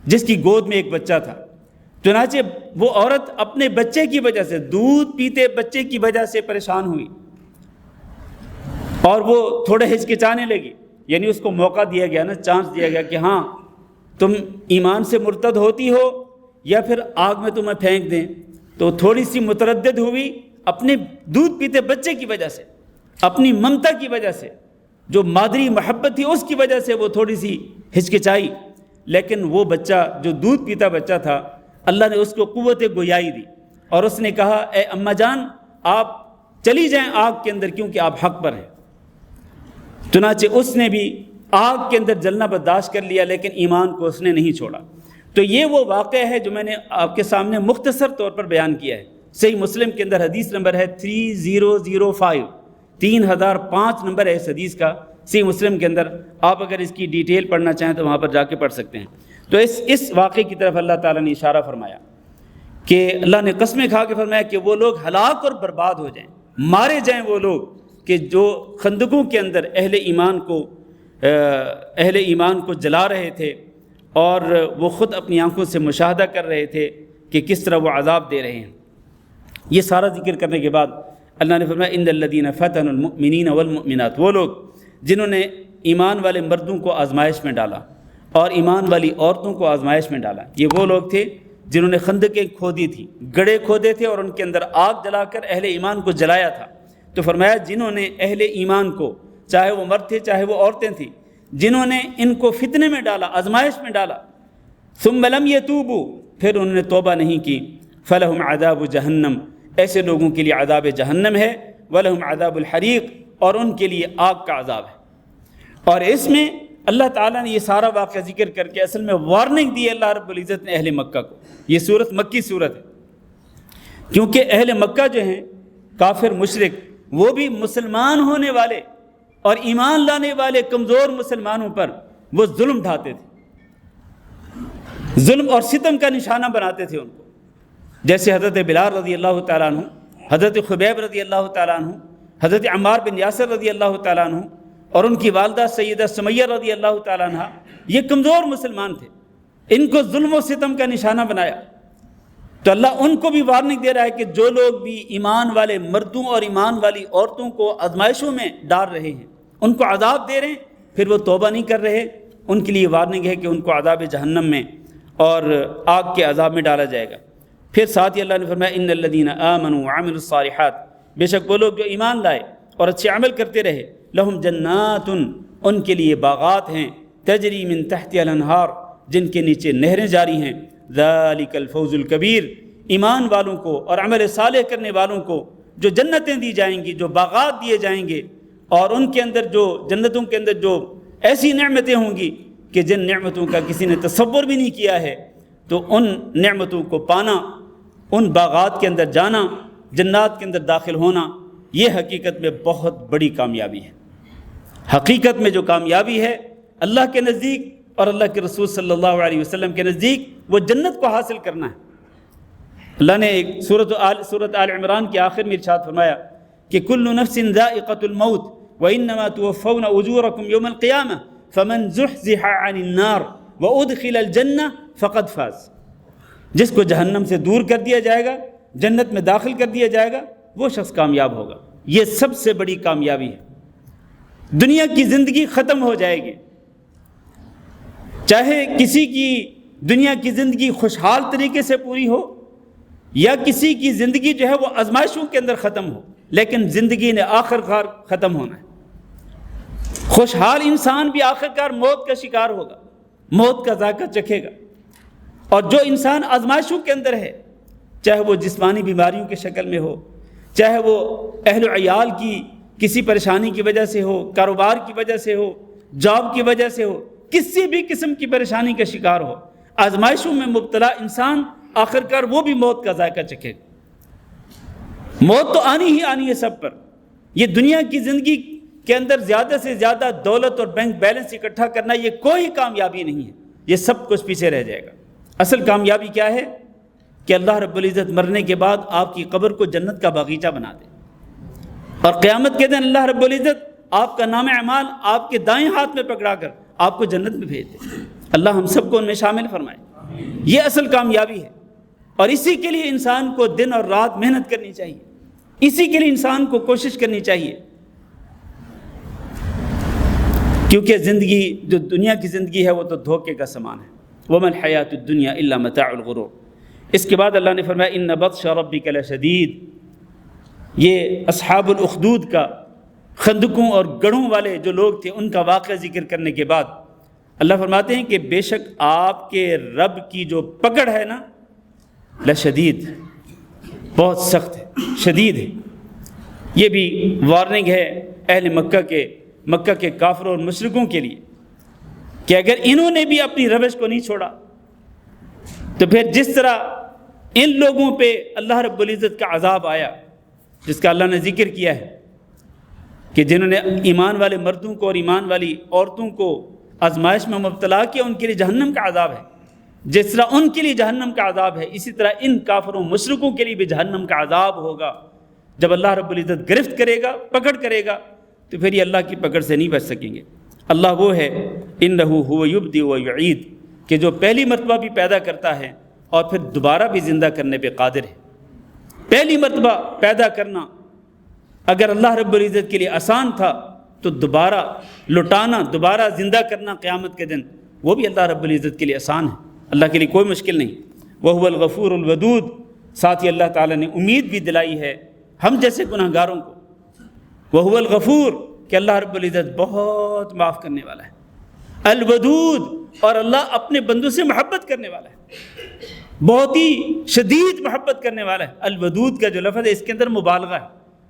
جس کی گود میں ایک بچہ تھا۔ چنانچہ وہ عورت اپنے بچے کی وجہ سے، دودھ پیتے بچے کی وجہ سے پریشان ہوئی اور وہ تھوڑے ہچکچانے لگی، یعنی اس کو موقع دیا گیا نا، چانس دیا گیا کہ ہاں تم ایمان سے مرتد ہوتی ہو یا پھر آگ میں تمہیں پھینک دیں، تو تھوڑی سی متردد ہوئی، اپنے دودھ پیتے بچے کی وجہ سے، اپنی ممتا کی وجہ سے، جو مادری محبت تھی اس کی وجہ سے وہ تھوڑی سی ہچکچائی، لیکن وہ بچہ جو دودھ پیتا بچہ تھا اللہ نے اس کو قوت گویائی دی اور اس نے کہا اے اماں جان آپ چلی جائیں آگ کے اندر کیونکہ آپ حق پر ہیں۔ چنانچہ اس نے بھی آگ کے اندر جلنا برداشت کر لیا لیکن ایمان کو اس نے نہیں چھوڑا۔ تو یہ وہ واقعہ ہے جو میں نے آپ کے سامنے مختصر طور پر بیان کیا ہے۔ صحیح مسلم کے اندر حدیث نمبر ہے 3005، 3005 نمبر ہے اس حدیث کا صحیح مسلم کے اندر۔ آپ اگر اس کی ڈیٹیل پڑھنا چاہیں تو وہاں پر جا کے پڑھ سکتے ہیں۔ تو اس واقعے کی طرف اللہ تعالیٰ نے اشارہ فرمایا کہ اللہ نے قسمیں کھا کے فرمایا کہ وہ لوگ ہلاک اور برباد ہو جائیں، مارے جائیں وہ لوگ کہ جو خندقوں کے اندر اہل ایمان کو جلا رہے تھے اور وہ خود اپنی آنکھوں سے مشاہدہ کر رہے تھے کہ کس طرح وہ عذاب دے رہے ہیں۔ یہ سارا ذکر کرنے کے بعد اللہ نے فرمایا ان الذین فتنوا المؤمنین والمؤمنات، وہ لوگ جنہوں نے ایمان والے مردوں کو آزمائش میں ڈالا اور ایمان والی عورتوں کو آزمائش میں ڈالا۔ یہ وہ لوگ تھے جنہوں نے خندقیں کھودی تھی، گڑھے کھودے تھے اور ان کے اندر آگ جلا کر اہل ایمان کو جلایا تھا۔ تو فرمایا جنہوں نے اہل ایمان کو، چاہے وہ مرد تھے چاہے وہ عورتیں تھیں، جنہوں نے ان کو فتنے میں ڈالا، آزمائش میں ڈالا، ثم لم یتوبوا، پھر انہوں نے توبہ نہیں کی، فلہم عذاب جہنم، ایسے لوگوں کے لیے عذاب جہنم ہے، ولہم عذاب الحریق، اور ان کے لیے آگ کا عذاب ہے۔ اور اس میں اللہ تعالیٰ نے یہ سارا واقعہ ذکر کر کے اصل میں وارننگ دی اللہ رب العزت نے اہل مکہ کو۔ یہ صورت مکی صورت ہے کیونکہ اہل مکہ جو ہیں کافر مشرک، وہ بھی مسلمان ہونے والے اور ایمان لانے والے کمزور مسلمانوں پر وہ ظلم ڈھاتے تھے۔ ظلم اور ستم کا نشانہ بناتے تھے ان کو، جیسے حضرت بلال رضی اللہ تعالیٰ عنہ، حضرت خبیب رضی اللہ تعالیٰ عنہ، حضرت عمار بن یاسر رضی اللہ تعالیٰ عنہ، اور ان کی والدہ سیدہ سمیہ رضی اللہ تعالیٰ عنہ، یہ کمزور مسلمان تھے، ان کو ظلم و ستم کا نشانہ بنایا۔ تو اللہ ان کو بھی وارننگ دے رہا ہے کہ جو لوگ بھی ایمان والے مردوں اور ایمان والی عورتوں کو آزمائشوں میں ڈال رہے ہیں، ان کو عذاب دے رہے ہیں، پھر وہ توبہ نہیں کر رہے، ان کے لیے وارننگ ہے کہ ان کو عذاب جہنم میں اور آگ کے عذاب میں ڈالا جائے گا۔ پھر ساتھ ہی اللہ نے فرمایا ان الذین آمنوا وعملوا الصالحات، بے شک وہ لوگ جو ایمان لائے اور اچھے عمل کرتے رہے، لہم جنات، ان کے لیے باغات ہیں، تجری من تحتها الانہار، جن کے نیچے نہریں جاری ہیں، ذالک الفوز الکبیر، ایمان والوں کو اور عمل صالح کرنے والوں کو جو جنتیں دی جائیں گی، جو باغات دیے جائیں گے، اور ان کے اندر جو جنتوں کے اندر جو ایسی نعمتیں ہوں گی کہ جن نعمتوں کا کسی نے تصور بھی نہیں کیا ہے، تو ان نعمتوں کو پانا، ان باغات کے اندر جانا، جنات کے اندر داخل ہونا، یہ حقیقت میں بہت بڑی کامیابی ہے۔ حقیقت میں جو کامیابی ہے اللہ کے نزدیک اور اللہ کے رسول صلی اللہ علیہ وسلم کے نزدیک، وہ جنت کو حاصل کرنا ہے۔ اللہ نے ایک سورۃ آل عمران کے آخر میں ارشاد فرمایا کہ کل نفس ذائقۃ الموت وانما توفون اجورکم یوم القیامہ فمن زحزح عن النار وادخل الجنہ فقد فاز، جس کو جہنم سے دور کر دیا جائے گا، جنت میں داخل کر دیا جائے گا، وہ شخص کامیاب ہوگا۔ یہ سب سے بڑی کامیابی ہے۔ دنیا کی زندگی ختم ہو جائے گی، چاہے کسی کی دنیا کی زندگی خوشحال طریقے سے پوری ہو یا کسی کی زندگی جو ہے وہ آزمائشوں کے اندر ختم ہو، لیکن زندگی نے آخر کار ختم ہونا ہے۔ خوشحال انسان بھی آخر کار موت کا شکار ہوگا، موت کا ذائقہ چکھے گا، اور جو انسان آزمائشوں کے اندر ہے، چاہے وہ جسمانی بیماریوں کی شکل میں ہو، چاہے وہ اہل و عیال کی کسی پریشانی کی وجہ سے ہو، کاروبار کی وجہ سے ہو، جاب کی وجہ سے ہو، کسی بھی قسم کی پریشانی کا شکار ہو، آزمائشوں میں مبتلا انسان آخر کار وہ بھی موت کا ذائقہ چکھے گا۔ موت تو آنی ہی آنی ہے سب پر۔ یہ دنیا کی زندگی کے اندر زیادہ سے زیادہ دولت اور بینک بیلنس اکٹھا کرنا، یہ کوئی کامیابی نہیں ہے، یہ سب کچھ پیچھے رہ جائے گا۔ اصل کامیابی کیا ہے کہ اللہ رب العزت مرنے کے بعد آپ کی قبر کو جنت کا باغیچہ بنا دے، اور قیامت کے دن اللہ رب العزت آپ کا نام اعمال آپ کے دائیں ہاتھ میں پکڑا کر آپ کو جنت میں بھیج دے۔ اللہ ہم سب کو ان میں شامل فرمائے۔ یہ اصل کامیابی ہے، اور اسی کے لیے انسان کو دن اور رات محنت کرنی چاہیے، اسی کے لیے انسان کو کوشش کرنی چاہیے، کیونکہ زندگی جو دنیا کی زندگی ہے وہ تو دھوکے کا سامان ہے۔ وَمَا الْحَيَاةُ الدُّنْيَا إِلَّا مَتَاعُ الْغُرُورِ۔ اس کے بعد اللہ نے فرمایا إِنَّ بَطْشَ رَبِّكَ لَشَدِيدٌ۔ یہ اصحاب الاخدود کا، خندقوں اور گڑھوں والے جو لوگ تھے، ان کا واقعہ ذکر کرنے کے بعد اللہ فرماتے ہیں کہ بے شک آپ کے رب کی جو پکڑ ہے نا، لشدید، بہت سخت ہے، شدید ہے۔ یہ بھی وارننگ ہے اہل مکہ کے کافروں اور مشرکوں کے لیے کہ اگر انہوں نے بھی اپنی روش کو نہیں چھوڑا تو پھر جس طرح ان لوگوں پہ اللہ رب العزت کا عذاب آیا، جس کا اللہ نے ذکر کیا ہے کہ جنہوں نے ایمان والے مردوں کو اور ایمان والی عورتوں کو آزمائش میں مبتلا کیا، ان کے لیے جہنم کا عذاب ہے۔ جس طرح ان کے لیے جہنم کا عذاب ہے، اسی طرح ان کافروں مشرکوں کے لیے بھی جہنم کا عذاب ہوگا۔ جب اللہ رب العزت گرفت کرے گا، پکڑ کرے گا، تو پھر یہ اللہ کی پکڑ سے نہیں بچ سکیں گے۔ اللہ وہ ہے انہ هو یبدئ ویعید، کہ جو پہلی مرتبہ بھی پیدا کرتا ہے اور پھر دوبارہ بھی زندہ کرنے پہ قادر ہے۔ پہلی مرتبہ پیدا کرنا اگر اللہ رب العزت کے لیے آسان تھا، تو دوبارہ لٹانا، دوبارہ زندہ کرنا قیامت کے دن، وہ بھی اللہ رب العزت کے لیے آسان ہے، اللہ کے لیے کوئی مشکل نہیں۔ وَهُوَ الْغَفُورُ الْوَدُودُ، ساتھ ہی اللہ تعالیٰ نے امید بھی دلائی ہے ہم جیسے گناہگاروں کو۔ وَهُوَ الْغَفُورُ، کہ اللہ رب العزت بہت معاف کرنے والا ہے۔ الودود، اور اللہ اپنے بندوں سے محبت کرنے والا ہے، بہت ہی شدید محبت کرنے والا ہے۔ الودود کا جو لفظ ہے اس کے اندر مبالغہ ہے،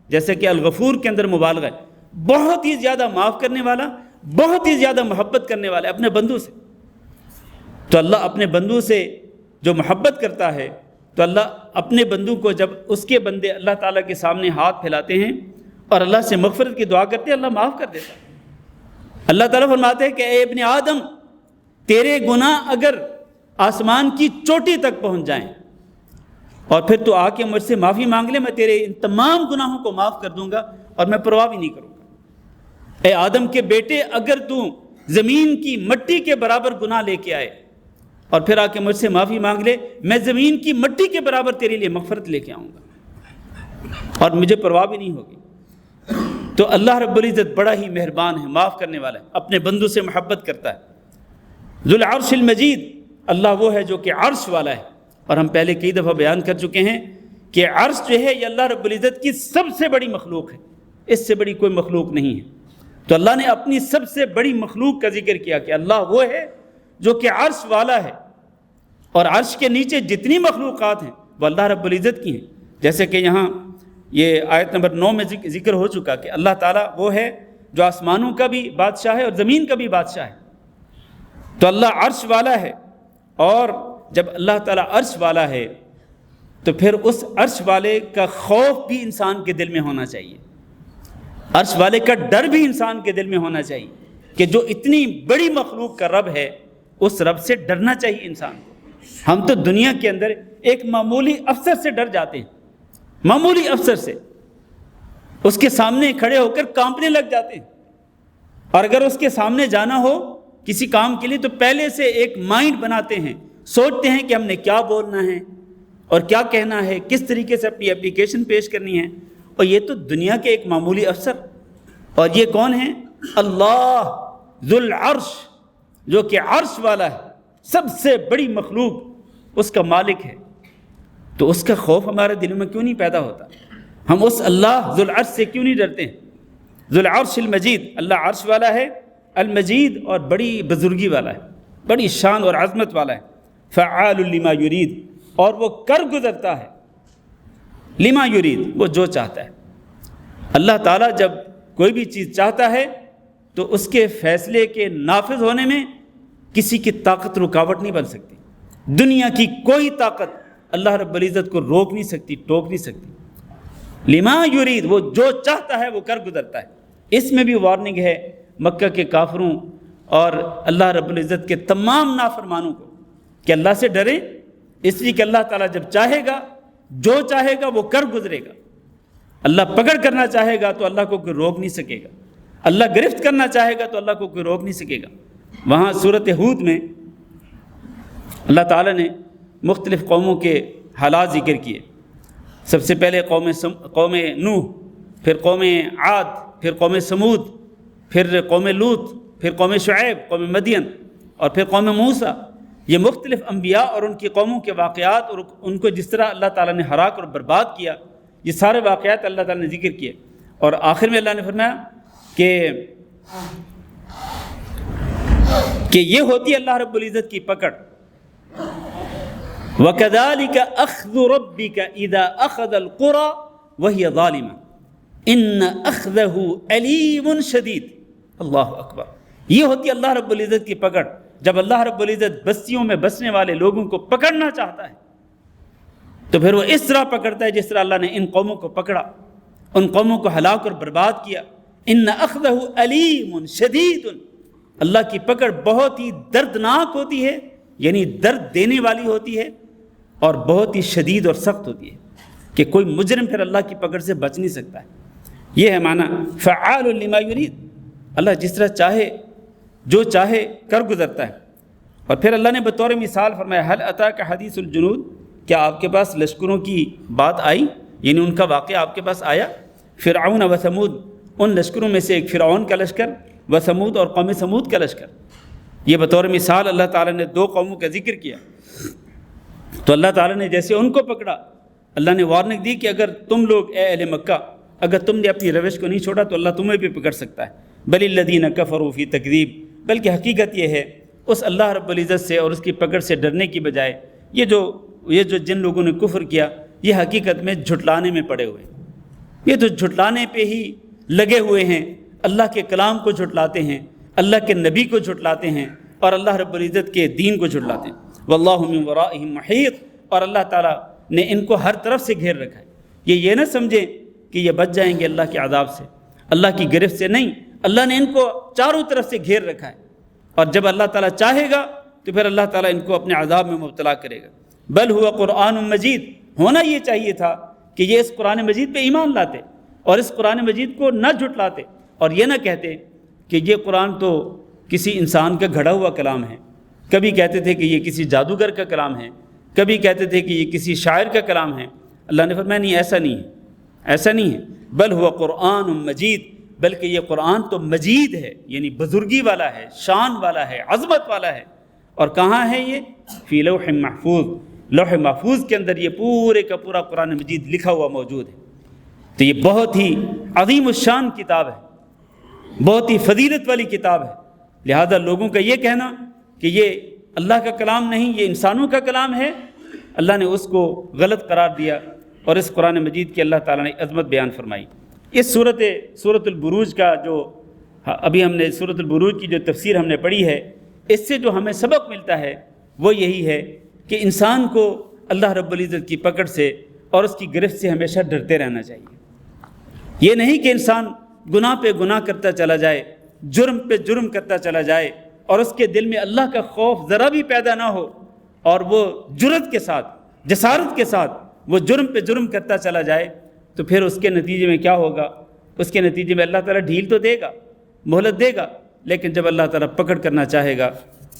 جیسے کہ الغفور کے اندر مبالغہ ہے، بہت ہی زیادہ معاف کرنے والا، بہت ہی زیادہ محبت کرنے والا ہے اپنے بندوں سے۔ تو اللہ اپنے بندوں سے جو محبت کرتا ہے، تو اللہ اپنے بندوں کو جب اس کے بندے اللہ تعالیٰ کے سامنے ہاتھ پھیلاتے ہیں اور اللہ سے مغفرت کی دعا کرتے ہیں، اللہ معاف کر دیتا ہے۔ اللہ تعالیٰ فرماتے ہیں کہ اے ابن آدم، تیرے گناہ اگر آسمان کی چوٹی تک پہنچ جائیں اور پھر تو آ کے مجھ سے معافی مانگ لے، میں تیرے ان تمام گناہوں کو معاف کر دوں گا اور میں پرواہ بھی نہیں کروں گا۔ اے آدم کے بیٹے، اگر تو زمین کی مٹی کے برابر گناہ لے کے آئے اور پھر آ کے مجھ سے معافی مانگ لے، میں زمین کی مٹی کے برابر تیرے لیے مغفرت لے کے آؤں گا اور مجھے پرواہ بھی نہیں ہوگی۔ تو اللہ رب العزت بڑا ہی مہربان ہے، معاف کرنے والا ہے، اپنے بندوں سے محبت کرتا ہے۔ ذو العرش المجید، اللہ وہ ہے جو کہ عرش والا ہے، اور ہم پہلے کئی دفعہ بیان کر چکے ہیں کہ عرش جو ہے یہ اللہ رب العزت کی سب سے بڑی مخلوق ہے، اس سے بڑی کوئی مخلوق نہیں ہے۔ تو اللہ نے اپنی سب سے بڑی مخلوق کا ذکر کیا کہ اللہ وہ ہے جو کہ عرش والا ہے، اور عرش کے نیچے جتنی مخلوقات ہیں وہ اللہ رب العزت کی ہیں، جیسے کہ یہاں یہ آیت نمبر 9 میں ذکر ہو چکا کہ اللہ تعالیٰ وہ ہے جو آسمانوں کا بھی بادشاہ ہے اور زمین کا بھی بادشاہ ہے۔ تو اللہ عرش والا ہے، اور جب اللہ تعالیٰ عرش والا ہے تو پھر اس عرش والے کا خوف بھی انسان کے دل میں ہونا چاہیے، عرش والے کا ڈر بھی انسان کے دل میں ہونا چاہیے کہ جو اتنی بڑی مخلوق کا رب ہے اس رب سے ڈرنا چاہیے انسان کو۔ ہم تو دنیا کے اندر ایک معمولی افسر سے ڈر جاتے ہیں، معمولی افسر سے، اس کے سامنے کھڑے ہو کر کانپنے لگ جاتے ہیں، اور اگر اس کے سامنے جانا ہو کسی کام کے لیے تو پہلے سے ایک مائنڈ بناتے ہیں، سوچتے ہیں کہ ہم نے کیا بولنا ہے اور کیا کہنا ہے، کس طریقے سے اپنی اپلیکیشن پیش کرنی ہے۔ اور یہ تو دنیا کے ایک معمولی افسر، اور یہ کون ہیں؟ اللہ ذو العرش، جو کہ عرش والا ہے، سب سے بڑی مخلوق اس کا مالک ہے۔ تو اس کا خوف ہمارے دلوں میں کیوں نہیں پیدا ہوتا؟ ہم اس اللہ ذو العرش سے کیوں نہیں ڈرتے ہیں؟ ذو العرش المجید، اللہ عرش والا ہے، المجید اور بڑی بزرگی والا ہے، بڑی شان اور عظمت والا ہے، فعال لما یرید، اور وہ کر گزرتا ہے لما یرید، وہ جو چاہتا ہے۔ اللہ تعالیٰ جب کوئی بھی چیز چاہتا ہے تو اس کے فیصلے کے نافذ ہونے میں کسی کی طاقت رکاوٹ نہیں بن سکتی، دنیا کی کوئی طاقت اللہ رب العزت کو روک نہیں سکتی، ٹوک نہیں سکتی۔ لما یرید، وہ جو چاہتا ہے وہ کر گزرتا ہے۔ اس میں بھی وارننگ ہے مکہ کے کافروں اور اللہ رب العزت کے تمام نافرمانوں کو کہ اللہ سے ڈریں، اس لیے کہ اللہ تعالیٰ جب چاہے گا، جو چاہے گا وہ کر گزرے گا۔ اللہ پکڑ کرنا چاہے گا تو اللہ کو کوئی روک نہیں سکے گا، اللہ گرفت کرنا چاہے گا تو اللہ کو کوئی روک نہیں سکے گا۔ وہاں سورۃ ہود میں اللہ تعالیٰ نے مختلف قوموں کے حالات ذکر کیے۔ سب سے پہلے قوم نوح، پھر قوم عاد، پھر قوم سمود، پھر قوم لوط، پھر قوم شعیب، قوم مدین، اور پھر قوم موسیٰ۔ یہ مختلف انبیاء اور ان کی قوموں کے واقعات اور ان کو جس طرح اللہ تعالیٰ نے ہلاک اور برباد کیا، یہ سارے واقعات اللہ تعالیٰ نے ذکر کیے، اور آخر میں اللہ نے فرمایا کہ یہ ہوتی ہے اللہ رب العزت کی پکڑ۔ وَكَذَلِكَ أَخْذُ رَبِّكَ إِذَا أَخَذَ الْقُرَى وَهِيَ ظَالِمَةٌ إِنَّ أَخْذَهُ أَلِيمٌ شَدِيدٌ۔ اللہ اکبر، یہ ہوتی ہے اللہ رب العزت کی پکڑ، جب اللہ رب العزت بستیوں میں بسنے والے لوگوں کو پکڑنا چاہتا ہے تو پھر وہ اس طرح پکڑتا ہے جس طرح اللہ نے ان قوموں کو پکڑا، ان قوموں کو ہلاک اور برباد کیا۔ ان اخذہ علیم شدید، اللہ کی پکڑ بہت ہی دردناک ہوتی ہے، یعنی درد دینے والی ہوتی ہے، اور بہت ہی شدید اور سخت ہوتی ہے کہ کوئی مجرم پھر اللہ کی پکڑ سے بچ نہیں سکتا ہے۔ یہ ہے معنی فعال لما یرید، اللہ جس طرح چاہے، جو چاہے کر گزرتا ہے۔ اور پھر اللہ نے بطور مثال فرمایا حل اتاک حدیث الجنود، کیا آپ کے پاس لشکروں کی بات آئی، یعنی ان کا واقعہ آپ کے پاس آیا؟ فرعون و ثمود، ان لشکروں میں سے ایک فرعون کا لشکر، و ثمود اور قوم ثمود کا لشکر۔ یہ بطور مثال اللہ تعالیٰ نے دو قوموں کا ذکر کیا۔ تو اللہ تعالیٰ نے جیسے ان کو پکڑا، اللہ نے وارننگ دی کہ اگر تم لوگ اے اہل مکہ، اگر تم نے اپنی روش کو نہیں چھوڑا تو اللہ تمہیں بھی پکڑ سکتا ہے۔ بل الذین کفروا فی تکذیب، بلکہ حقیقت یہ ہے اس اللہ رب العزت سے اور اس کی پکڑ سے ڈرنے کی بجائے یہ جو جن لوگوں نے کفر کیا، یہ حقیقت میں جھٹلانے میں پڑے ہوئے ہیں۔ یہ تو جھٹلانے پہ ہی لگے ہوئے ہیں، اللہ کے کلام کو جھٹلاتے ہیں، اللہ کے نبی کو جھٹلاتے ہیں، اور اللہ رب العزت کے دین کو جھٹلاتے ہیں۔ واللہ من ورائہم محیط، اور اللہ تعالیٰ نے ان کو ہر طرف سے گھیر رکھا ہے۔ یہ نہ سمجھیں کہ یہ بچ جائیں گے اللہ کے عذاب سے، اللہ کی گرفت سے، نہیں، اللہ نے ان کو چاروں طرف سے گھیر رکھا ہے، اور جب اللہ تعالیٰ چاہے گا تو پھر اللہ تعالیٰ ان کو اپنے عذاب میں مبتلا کرے گا۔ بل ہوا قرآن مجید، ہونا یہ چاہیے تھا کہ یہ اس قرآن مجید پہ ایمان لاتے اور اس قرآن مجید کو نہ جھٹلاتے اور یہ نہ کہتے کہ یہ قرآن تو کسی انسان کا گھڑا ہوا کلام ہے۔ کبھی کہتے تھے کہ یہ کسی جادوگر کا کلام ہے، کبھی کہتے تھے کہ یہ کسی شاعر کا کلام ہے۔ اللہ نے فرمایا نہیں، ایسا نہیں ہے، ایسا نہیں ہے۔ بل ہوا قرآن مجید، بلکہ یہ قرآن تو مجید ہے، یعنی بزرگی والا ہے، شان والا ہے، عظمت والا ہے۔ اور کہاں ہے یہ؟ فی لوح محفوظ، لوح محفوظ کے اندر یہ پورے کا پورا قرآن مجید لکھا ہوا موجود ہے۔ تو یہ بہت ہی عظیم الشان کتاب ہے، بہت ہی فضیلت والی کتاب ہے۔ لہذا لوگوں کا یہ کہنا کہ یہ اللہ کا کلام نہیں، یہ انسانوں کا کلام ہے، اللہ نے اس کو غلط قرار دیا اور اس قرآن مجید کی اللہ تعالیٰ نے عظمت بیان فرمائی۔ اس سورۃ البروج کا جو ابھی ہم نے سورۃ البروج کی جو تفسیر ہم نے پڑھی ہے، اس سے جو ہمیں سبق ملتا ہے وہ یہی ہے کہ انسان کو اللہ رب العزت کی پکڑ سے اور اس کی گرفت سے ہمیشہ ڈرتے رہنا چاہیے۔ یہ نہیں کہ انسان گناہ پہ گناہ کرتا چلا جائے، جرم پہ جرم کرتا چلا جائے اور اس کے دل میں اللہ کا خوف ذرا بھی پیدا نہ ہو اور وہ جرأت کے ساتھ، جسارت کے ساتھ وہ جرم پہ جرم کرتا چلا جائے، تو پھر اس کے نتیجے میں کیا ہوگا؟ اس کے نتیجے میں اللہ تعالیٰ ڈھیل تو دے گا، مہلت دے گا، لیکن جب اللہ تعالیٰ پکڑ کرنا چاہے گا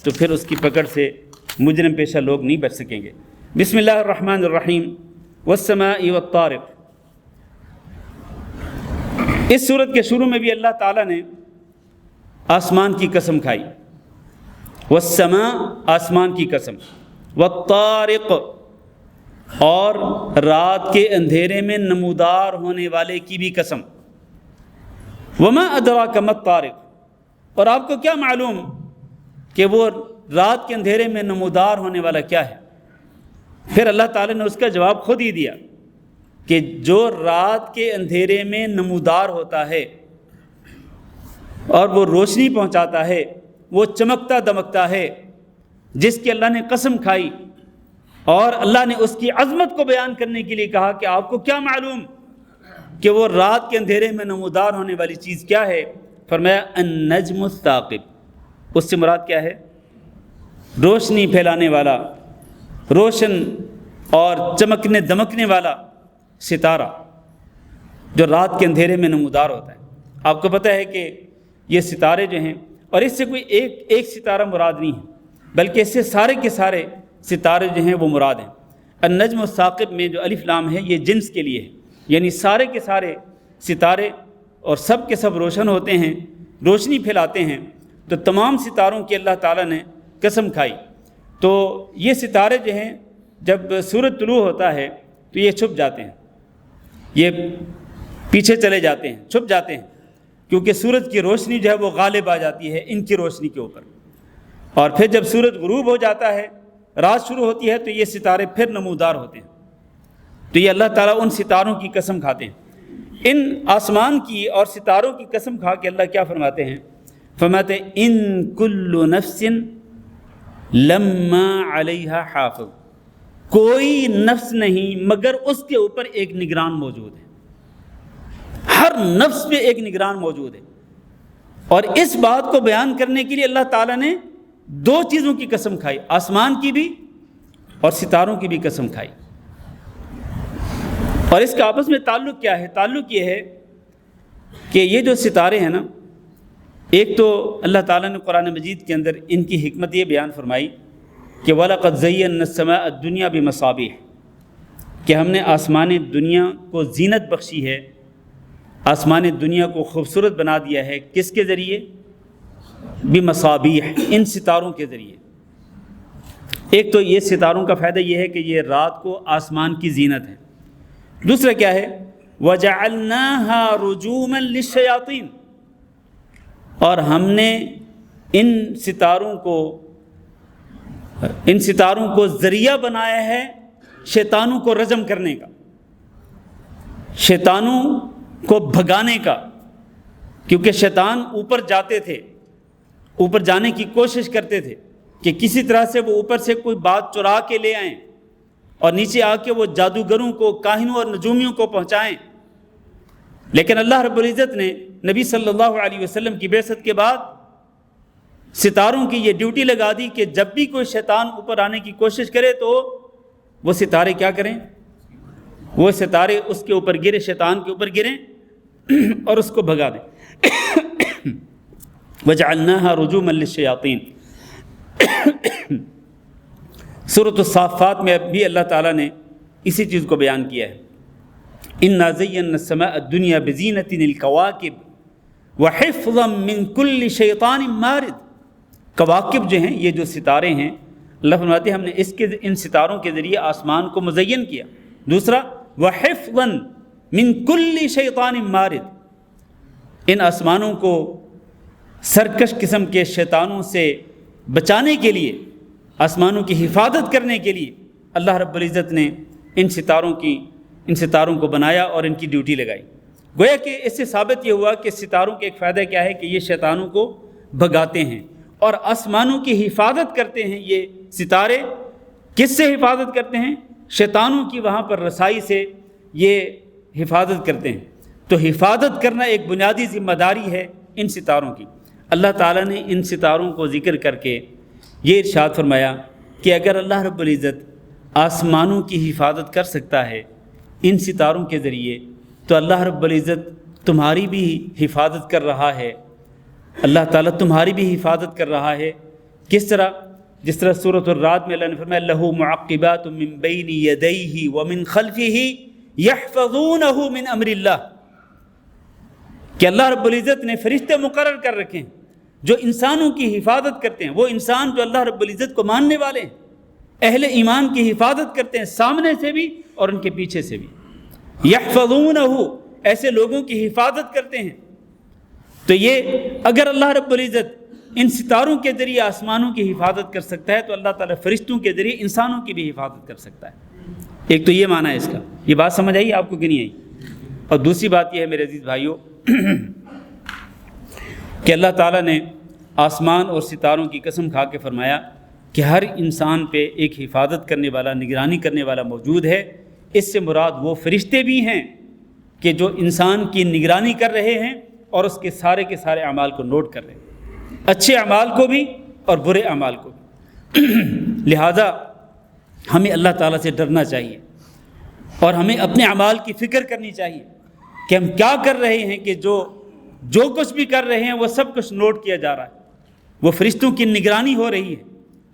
تو پھر اس کی پکڑ سے مجرم پیشہ لوگ نہیں بچ سکیں گے۔ بسم اللہ الرحمن الرحیم، والسماء والطارق۔ اس سورت کے شروع میں بھی اللہ تعالیٰ نے آسمان کی قسم کھائی، والسماء، آسمان کی قسم، والطارق، اور رات کے اندھیرے میں نمودار ہونے والے کی بھی قسم، وما ادراک ما الطارق، اور آپ کو کیا معلوم کہ وہ رات کے اندھیرے میں نمودار ہونے والا کیا ہے؟ پھر اللہ تعالیٰ نے اس کا جواب خود ہی دیا کہ جو رات کے اندھیرے میں نمودار ہوتا ہے اور وہ روشنی پہنچاتا ہے، وہ چمکتا دمکتا ہے، جس کی اللہ نے قسم کھائی، اور اللہ نے اس کی عظمت کو بیان کرنے کے لیے کہا کہ آپ کو کیا معلوم کہ وہ رات کے اندھیرے میں نمودار ہونے والی چیز کیا ہے؟ فرمایا النجم الثاقب، اس سے مراد کیا ہے؟ روشنی پھیلانے والا، روشن اور چمکنے دمکنے والا ستارہ جو رات کے اندھیرے میں نمودار ہوتا ہے۔ آپ کو پتہ ہے کہ یہ ستارے جو ہیں، اور اس سے کوئی ایک ستارہ مراد نہیں ہے، بلکہ اس سے سارے کے سارے ستارے جو ہیں وہ مراد ہیں۔ النجم الثاقب میں جو الف لام ہے یہ جنس کے لیے ہے، یعنی سارے کے سارے ستارے اور سب کے سب روشن ہوتے ہیں، روشنی پھیلاتے ہیں۔ تو تمام ستاروں کی اللہ تعالیٰ نے قسم کھائی۔ تو یہ ستارے جو ہیں جب سورج طلوع ہوتا ہے تو یہ چھپ جاتے ہیں، یہ پیچھے چلے جاتے ہیں، چھپ جاتے ہیں، کیونکہ سورج کی روشنی جو ہے وہ غالب آ جاتی ہے ان کی روشنی کے اوپر۔ اور پھر جب سورج غروب ہو جاتا ہے، رات شروع ہوتی ہے، تو یہ ستارے پھر نمودار ہوتے ہیں۔ تو یہ اللہ تعالیٰ ان ستاروں کی قسم کھاتے ہیں، ان آسمان کی اور ستاروں کی قسم کھا کے اللہ کیا فرماتے ہیں؟ فرماتے ہیں ان کل نفس لما علیہا حافظ، کوئی نفس نہیں مگر اس کے اوپر ایک نگران موجود ہے، ہر نفس پہ ایک نگران موجود ہے۔ اور اس بات کو بیان کرنے کے لیے اللہ تعالیٰ نے دو چیزوں کی قسم کھائی، آسمان کی بھی اور ستاروں کی بھی قسم کھائی۔ اور اس کا آپس میں تعلق کیا ہے؟ تعلق یہ ہے کہ یہ جو ستارے ہیں نا، ایک تو اللہ تعالیٰ نے قرآن مجید کے اندر ان کی حکمت یہ بیان فرمائی کہ وَلَقَدْ زَيَّنَّا السَّمَاءَ الدُّنْيَا بِمَصَابِيحَ، کہ ہم نے آسمان دنیا کو زینت بخشی ہے، آسمان دنیا کو خوبصورت بنا دیا ہے۔ کس کے ذریعے؟ بِمَصَابِيحَ، ان ستاروں کے ذریعے۔ ایک تو یہ ستاروں کا فائدہ یہ ہے کہ یہ رات کو آسمان کی زینت ہے۔ دوسرا کیا ہے؟ وَجَعَلْنَاهَا رُجُومًا لِلشَّيَاطِينِ، اور ہم نے ان ستاروں کو ذریعہ بنایا ہے شیطانوں کو رجم کرنے کا، شیطانوں کو بھگانے کا، کیونکہ شیطان اوپر جاتے تھے، اوپر جانے کی کوشش کرتے تھے کہ کسی طرح سے وہ اوپر سے کوئی بات چرا کے لے آئیں اور نیچے آ کے وہ جادوگروں کو، کاہنوں اور نجومیوں کو پہنچائیں۔ لیکن اللہ رب العزت نے نبی صلی اللہ علیہ وسلم کی بعثت کے بعد ستاروں کی یہ ڈیوٹی لگا دی کہ جب بھی کوئی شیطان اوپر آنے کی کوشش کرے تو وہ ستارے کیا کریں؟ وہ ستارے اس کے اوپر گرے، شیطان کے اوپر گریں اور اس کو بھگا دیں۔ وَجَعَلْنَاهَا رُجُومًا لِلشَّيَاطِينِ۔ سورۃ الصافات میں بھی اللہ تعالیٰ نے اسی چیز کو بیان کیا ہے، إِنَّا زَيَّنَّا السَّمَاءَ الدُّنْيَا بِزِينَةٍ الْكَوَاكِبِ وَحِفْظًا مِّن كُلِّ شَيْطَانٍ مَارِدٍ۔ کواکب جو ہیں، یہ جو ستارے ہیں، اللہ فرماتے ہیں ہم نے ان ستاروں کے ذریعے آسمان کو مزین کیا۔ دوسرا وَحِفْظًا مِّن كُلِّ شَيْطَانٍ مَارِدٍ، ان آسمانوں کو سرکش قسم کے شیطانوں سے بچانے کے لیے، آسمانوں کی حفاظت کرنے کے لیے اللہ رب العزت نے ان ستاروں کو بنایا اور ان کی ڈیوٹی لگائی۔ گویا کہ اس سے ثابت یہ ہوا کہ ستاروں کے ایک فائدہ کیا ہے کہ یہ شیطانوں کو بھگاتے ہیں اور آسمانوں کی حفاظت کرتے ہیں۔ یہ ستارے کس سے حفاظت کرتے ہیں؟ شیطانوں کی وہاں پر رسائی سے یہ حفاظت کرتے ہیں۔ تو حفاظت کرنا ایک بنیادی ذمہ داری ہے ان ستاروں کی۔ اللہ تعالیٰ نے ان ستاروں کو ذکر کر کے یہ ارشاد فرمایا کہ اگر اللہ رب العزت آسمانوں کی حفاظت کر سکتا ہے ان ستاروں کے ذریعے، تو اللہ رب العزت تمہاری بھی حفاظت کر رہا ہے۔ اللہ تعالیٰ تمہاری بھی حفاظت کر رہا ہے۔ کس طرح؟ جس طرح سورۃ الرعد میں اللہ نے فرمایا لَهُ مُعَقِّبَاتٌ مِّن بَيْنِ يَدَيْهِ وَمِن خَلْفِهِ يَحْفَظُونَهُ مِنْ أَمْرِ اللَّهِ، کہ اللہ رب العزت نے فرشتے مقرر کر رکھے ہیں جو انسانوں کی حفاظت کرتے ہیں۔ وہ انسان جو اللہ رب العزت کو ماننے والے ہیں، اہل ایمان کی حفاظت کرتے ہیں، سامنے سے بھی اور ان کے پیچھے سے بھی۔ یحفظونہ، ایسے لوگوں کی حفاظت کرتے ہیں۔ تو یہ اگر اللہ رب العزت ان ستاروں کے ذریعے آسمانوں کی حفاظت کر سکتا ہے تو اللہ تعالیٰ فرشتوں کے ذریعے انسانوں کی بھی حفاظت کر سکتا ہے۔ ایک تو یہ معنی ہے اس کا۔ یہ بات سمجھ آئی آپ کو کہ نہیں آئی؟ اور دوسری بات یہ ہے میرے عزیز بھائیوں کہ اللہ تعالیٰ نے آسمان اور ستاروں کی قسم کھا کے فرمایا کہ ہر انسان پہ ایک حفاظت کرنے والا، نگرانی کرنے والا موجود ہے۔ اس سے مراد وہ فرشتے بھی ہیں کہ جو انسان کی نگرانی کر رہے ہیں اور اس کے سارے اعمال کو نوٹ کر رہے ہیں، اچھے اعمال کو بھی اور برے اعمال کو بھی۔ لہذا ہمیں اللہ تعالیٰ سے ڈرنا چاہیے اور ہمیں اپنے اعمال کی فکر کرنی چاہیے کہ ہم کیا کر رہے ہیں، کہ جو کچھ بھی کر رہے ہیں وہ سب کچھ نوٹ کیا جا رہا ہے۔ وہ فرشتوں کی نگرانی ہو رہی ہے،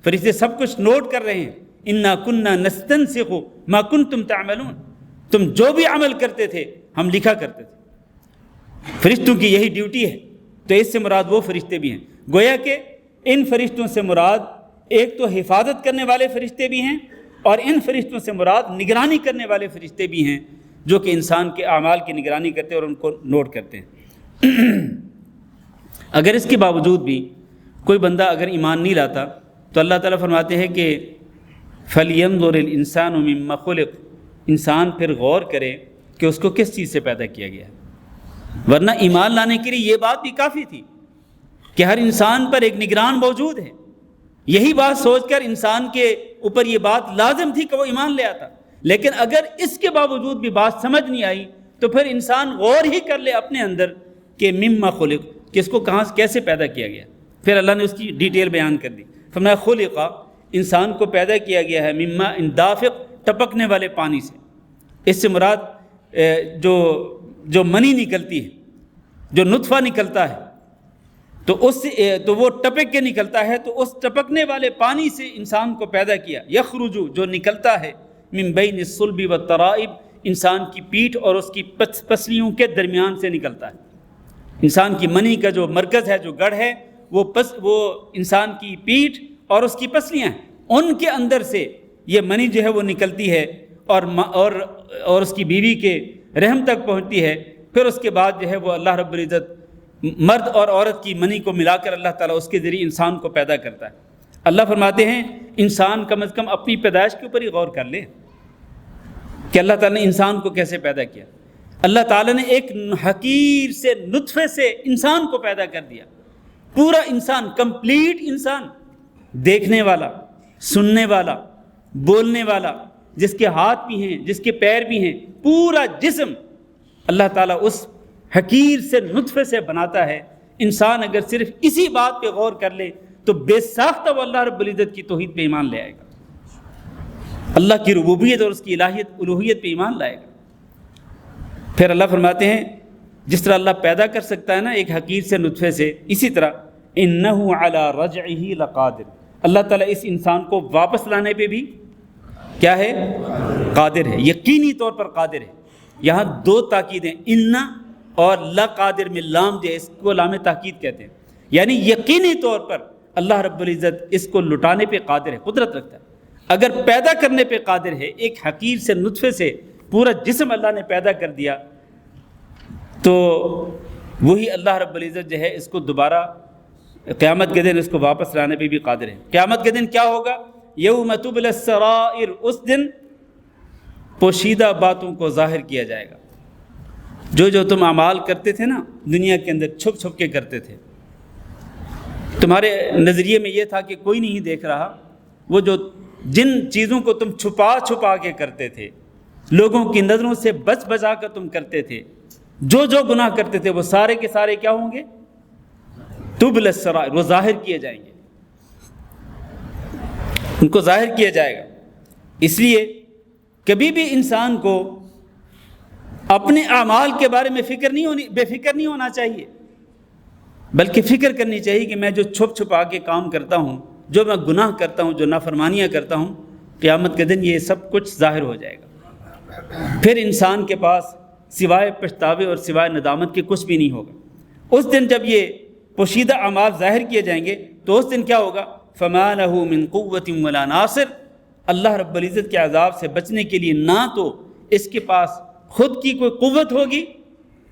فرشتے سب کچھ نوٹ کر رہے ہیں۔ انا کننا نستنسخ ما کنتم تعملون، تم جو بھی عمل کرتے تھے ہم لکھا کرتے تھے۔ فرشتوں کی یہی ڈیوٹی ہے۔ تو اس سے مراد وہ فرشتے بھی ہیں۔ گویا کہ ان فرشتوں سے مراد ایک تو حفاظت کرنے والے فرشتے بھی ہیں اور ان فرشتوں سے مراد نگرانی کرنے والے فرشتے بھی ہیں جو کہ انسان کے اعمال کی نگرانی کرتے ہیں اور ان کو نوٹ کرتے ہیں۔ اگر اس کے باوجود بھی کوئی بندہ اگر ایمان نہیں لاتا تو اللہ تعالیٰ فرماتے ہیں کہ فَلْيَنْظُرِ الْإِنسَانُ مِمَّا خُلِقَ، انسان پھر غور کرے کہ اس کو کس چیز سے پیدا کیا گیا ہے۔ ورنہ ایمان لانے کے لیے یہ بات بھی کافی تھی کہ ہر انسان پر ایک نگران موجود ہے۔ یہی بات سوچ کر انسان کے اوپر یہ بات لازم تھی کہ وہ ایمان لے آتا۔ لیکن اگر اس کے باوجود بھی بات سمجھ نہیں آئی تو پھر انسان غور ہی کر لے اپنے اندر کہ مما خلق، کہ اس کو کہاں کیسے پیدا کیا گیا۔ پھر اللہ نے اس کی ڈیٹیل بیان کر دی۔ فرمایا خلقا، انسان کو پیدا کیا گیا ہے مما دافق، ٹپکنے والے پانی سے۔ اس سے مراد جو منی نکلتی ہے، جو نطفہ نکلتا ہے تو وہ ٹپک کے نکلتا ہے، تو اس ٹپکنے والے پانی سے انسان کو پیدا کیا۔ یخرجو، جو نکلتا ہے من بین الصلب والترائب، انسان کی پیٹھ اور اس کی پسلیوں کے درمیان سے نکلتا ہے۔ انسان کی منی کا جو مرکز ہے، جو گڑھ ہے، وہ انسان کی پیٹھ اور اس کی پسلیاں ہیں، ان کے اندر سے یہ منی جو ہے وہ نکلتی ہے اور اس کی بیوی کے رحم تک پہنچتی ہے۔ پھر اس کے بعد جو ہے وہ اللہ رب العزت مرد اور عورت کی منی کو ملا کر اللہ تعالیٰ اس کے ذریعے انسان کو پیدا کرتا ہے۔ اللہ فرماتے ہیں انسان کم از کم اپنی پیدائش کے اوپر ہی غور کر لے کہ اللہ تعالیٰ نے انسان کو کیسے پیدا کیا۔ اللہ تعالیٰ نے ایک حقیر سے نطفے سے انسان کو پیدا کر دیا۔ پورا انسان، کمپلیٹ انسان، دیکھنے والا، سننے والا، بولنے والا، جس کے ہاتھ بھی ہیں، جس کے پیر بھی ہیں، پورا جسم اللہ تعالیٰ اس حقیر سے نطفے سے بناتا ہے۔ انسان اگر صرف اسی بات پہ غور کر لے تو بے ساختہ وہ اللہ رب العزت کی توحید پہ ایمان لے آئے گا، اللہ کی ربوبیت اور اس کی الہیت الوہیت پہ ایمان لائے گا۔ پھر اللہ فرماتے ہیں جس طرح اللہ پیدا کر سکتا ہے نا ایک حقیر سے نطفے سے، اسی طرح انہ علی رجعہ لقادر، اللہ تعالیٰ اس انسان کو واپس لانے پہ بھی کیا ہے؟ قادر ہے، یقینی طور پر قادر ہے۔ یہاں دو تاکیدیں، ان اور لقادر میں لام جو ہے اس کو لام تاکید کہتے ہیں، یعنی یقینی طور پر اللہ رب العزت اس کو لٹانے پہ قادر ہے، قدرت رکھتا ہے۔ اگر پیدا کرنے پہ قادر ہے، ایک حقیر سے نطفے سے پورا جسم اللہ نے پیدا کر دیا، تو وہی اللہ رب العزت جو ہے اس کو دوبارہ قیامت کے دن اس کو واپس لانے پہ بھی قادر ہے۔ قیامت کے دن کیا ہوگا؟ یوم تبلی السرائر، اس دن پوشیدہ باتوں کو ظاہر کیا جائے گا۔ جو تم اعمال کرتے تھے نا دنیا کے اندر، چھپ چھپ کے کرتے تھے، تمہارے نظریے میں یہ تھا کہ کوئی نہیں دیکھ رہا، وہ جو جن چیزوں کو تم چھپا چھپا کے کرتے تھے، لوگوں کی نظروں سے بچ بچا کر تم کرتے تھے، جو گناہ کرتے تھے، وہ سارے کے سارے کیا ہوں گے؟ تبلی السرائر، وہ ظاہر کیے جائیں گے، ان کو ظاہر کیا جائے گا۔ اس لیے کبھی بھی انسان کو اپنے اعمال کے بارے میں بے فکر نہیں ہونا چاہیے، بلکہ فکر کرنی چاہیے کہ میں جو چھپ چھپا کے کام کرتا ہوں، جو میں گناہ کرتا ہوں، جو نافرمانیاں کرتا ہوں، قیامت کے دن یہ سب کچھ ظاہر ہو جائے گا۔ پھر انسان کے پاس سوائے پچھتاوے اور سوائے ندامت کے کچھ بھی نہیں ہوگا۔ اس دن جب یہ پوشیدہ اعمال ظاہر کیے جائیں گے تو اس دن کیا ہوگا؟ فَمَا لَهُ مِن قُوَّةٍ وَلَا نَاصِرٍ، اللہ رب العزت کے عذاب سے بچنے کے لیے نہ تو اس کے پاس خود کی کوئی قوت ہوگی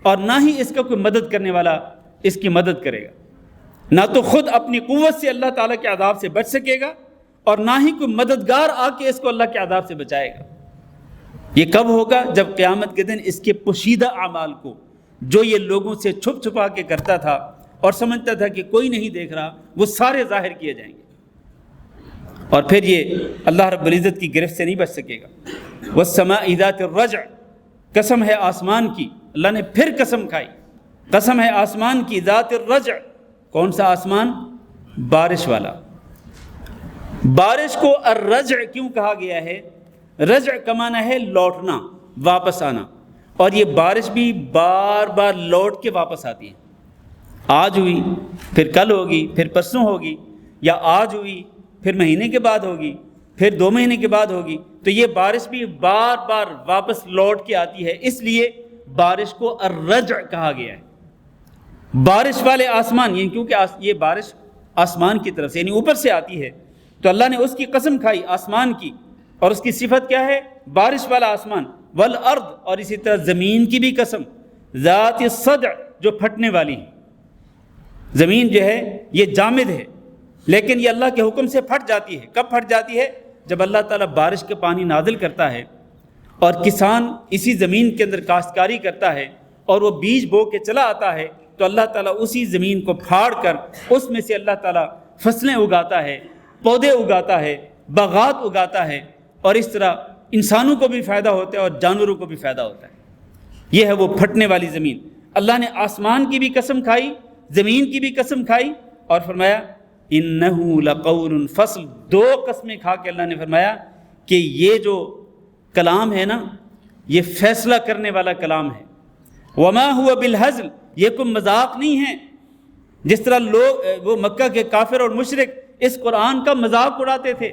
اور نہ ہی اس کا کوئی مدد کرنے والا اس کی مدد کرے گا، نہ تو خود اپنی قوت سے اللہ تعالیٰ کے عذاب سے بچ سکے گا اور نہ ہی کوئی مددگار آ کے اس کو اللہ کے عذاب سے بچائے گا۔ یہ کب ہوگا؟ جب قیامت کے دن اس کے پوشیدہ اعمال کو، جو یہ لوگوں سے چھپ چھپا کے کرتا تھا اور سمجھتا تھا کہ کوئی نہیں دیکھ رہا، وہ سارے ظاہر کیے جائیں گے، اور پھر یہ اللہ رب العزت کی گرفت سے نہیں بچ سکے گا۔ وَالسَّمَاءِ ذَاتِ الرَّجْعِ، قسم ہے آسمان کی، اللہ نے پھر قسم کھائی، قسم ہے آسمان کی، ذات الرجع، کون سا آسمان؟ بارش والا۔ بارش کو الرجع کیوں کہا گیا ہے؟ رجع کا معنی ہے لوٹنا، واپس آنا، اور یہ بارش بھی بار بار لوٹ کے واپس آتی ہے۔ آج ہوئی، پھر کل ہوگی، پھر پرسوں ہوگی، یا آج ہوئی پھر مہینے کے بعد ہوگی، پھر 2 مہینے کے بعد ہوگی، تو یہ بارش بھی بار بار واپس لوٹ کے آتی ہے، اس لیے بارش کو الرجع کہا گیا ہے۔ بارش والے آسمان، یعنی کیونکہ یہ بارش آسمان کی طرف سے یعنی اوپر سے آتی ہے، تو اللہ نے اس کی قسم کھائی آسمان کی، اور اس کی صفت کیا ہے؟ بارش والا آسمان۔ والارض، اور اسی طرح زمین کی بھی قسم، ذات الصدع، جو پھٹنے والی ہے۔ زمین جو ہے یہ جامد ہے، لیکن یہ اللہ کے حکم سے پھٹ جاتی ہے۔ کب پھٹ جاتی ہے؟ جب اللہ تعالیٰ بارش کے پانی نازل کرتا ہے اور کسان اسی زمین کے اندر کاشتکاری کرتا ہے اور وہ بیج بو کے چلا آتا ہے، تو اللہ تعالیٰ اسی زمین کو پھاڑ کر اس میں سے اللہ تعالیٰ فصلیں اگاتا ہے، پودے اگاتا ہے، باغات اگاتا ہے، اور اس طرح انسانوں کو بھی فائدہ ہوتا ہے اور جانوروں کو بھی فائدہ ہوتا ہے۔ یہ ہے وہ پھٹنے والی زمین۔ اللہ نے آسمان کی بھی قسم کھائی، زمین کی بھی قسم کھائی، اور فرمایا انہ لقول فصل، 2 قسمیں کھا کے اللہ نے فرمایا کہ یہ جو کلام ہے نا، یہ فیصلہ کرنے والا کلام ہے۔ وما هو بالہزل، یہ کوئی مذاق نہیں ہے۔ جس طرح لوگ وہ مکہ کے کافر اور مشرک اس قرآن کا مذاق اڑاتے تھے،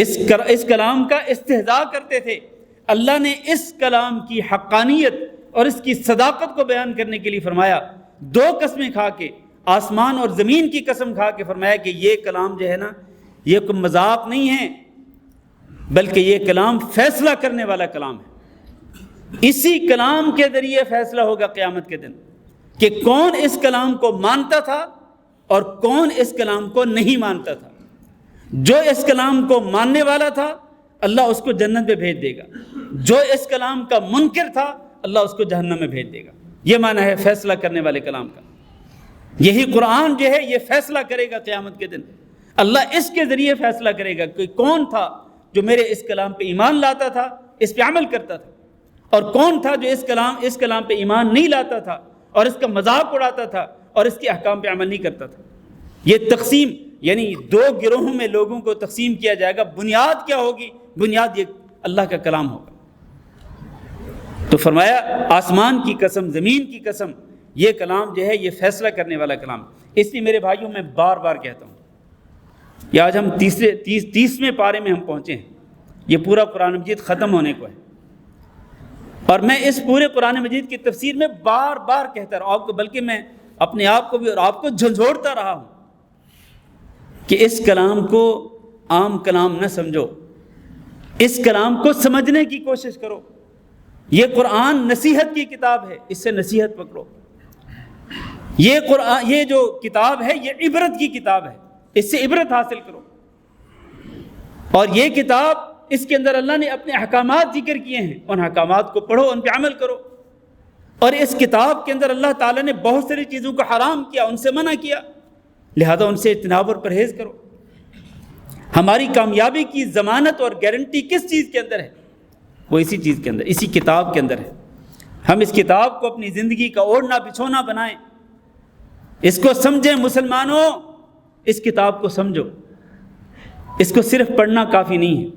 اس کلام کا استہزاء کرتے تھے، اللہ نے اس کلام کی حقانیت اور اس کی صداقت کو بیان کرنے کے لیے فرمایا، 2 قسمیں کھا کے، آسمان اور زمین کی قسم کھا کے فرمایا کہ یہ کلام جو ہے نا، یہ کوئی مذاق نہیں ہے، بلکہ یہ کلام فیصلہ کرنے والا کلام ہے۔ اسی کلام کے ذریعے فیصلہ ہوگا قیامت کے دن کہ کون اس کلام کو مانتا تھا اور کون اس کلام کو نہیں مانتا تھا۔ جو اس کلام کو ماننے والا تھا، اللہ اس کو جنت میں بھیج دے گا، جو اس کلام کا منکر تھا، اللہ اس کو جہنم میں بھیج دے گا۔ یہ معنی ہے فیصلہ کرنے والے کلام کا۔ یہی قرآن جو ہے یہ فیصلہ کرے گا قیامت کے دن، اللہ اس کے ذریعے فیصلہ کرے گا کہ کون تھا جو میرے اس کلام پہ ایمان لاتا تھا، اس پہ عمل کرتا تھا، اور کون تھا جو اس کلام پہ ایمان نہیں لاتا تھا اور اس کا مذاق اڑاتا تھا اور اس کے احکام پہ عمل نہیں کرتا تھا۔ یہ تقسیم یعنی دو گروہوں میں لوگوں کو تقسیم کیا جائے گا. بنیاد کیا ہوگی؟ بنیاد یہ اللہ کا کلام ہوگا. تو فرمایا آسمان کی قسم، زمین کی قسم، یہ کلام جو ہے یہ فیصلہ کرنے والا کلام. اس لیے میرے بھائیوں میں بار بار کہتا ہوں کہ آج ہم 30ویں پارے میں ہم پہنچے ہیں. یہ پورا قرآن مجید ختم ہونے کو ہے، اور میں اس پورے قرآن مجید کی تفسیر میں بار بار کہتا رہا آپ کو، بلکہ میں اپنے آپ کو بھی اور آپ کو جھنجھوڑتا رہا ہوں کہ اس کلام کو عام کلام نہ سمجھو، اس کلام کو سمجھنے کی کوشش کرو. یہ قرآن نصیحت کی کتاب ہے، اس سے نصیحت پکڑو. یہ قرآن، یہ جو کتاب ہے یہ عبرت کی کتاب ہے، اس سے عبرت حاصل کرو. اور یہ کتاب، اس کے اندر اللہ نے اپنے احکامات ذکر کیے ہیں، ان احکامات کو پڑھو، ان پہ عمل کرو. اور اس کتاب کے اندر اللہ تعالیٰ نے بہت ساری چیزوں کو حرام کیا، ان سے منع کیا، لہذا ان سے اجتناب اور پرہیز کرو. ہماری کامیابی کی ضمانت اور گارنٹی کس چیز کے اندر ہے؟ وہ اسی چیز کے اندر، اسی کتاب کے اندر ہے. ہم اس کتاب کو اپنی زندگی کا اوڑھنا بچھونا بنائیں، اس کو سمجھیں. مسلمانوں، اس کتاب کو سمجھو. اس کو صرف پڑھنا کافی نہیں ہے.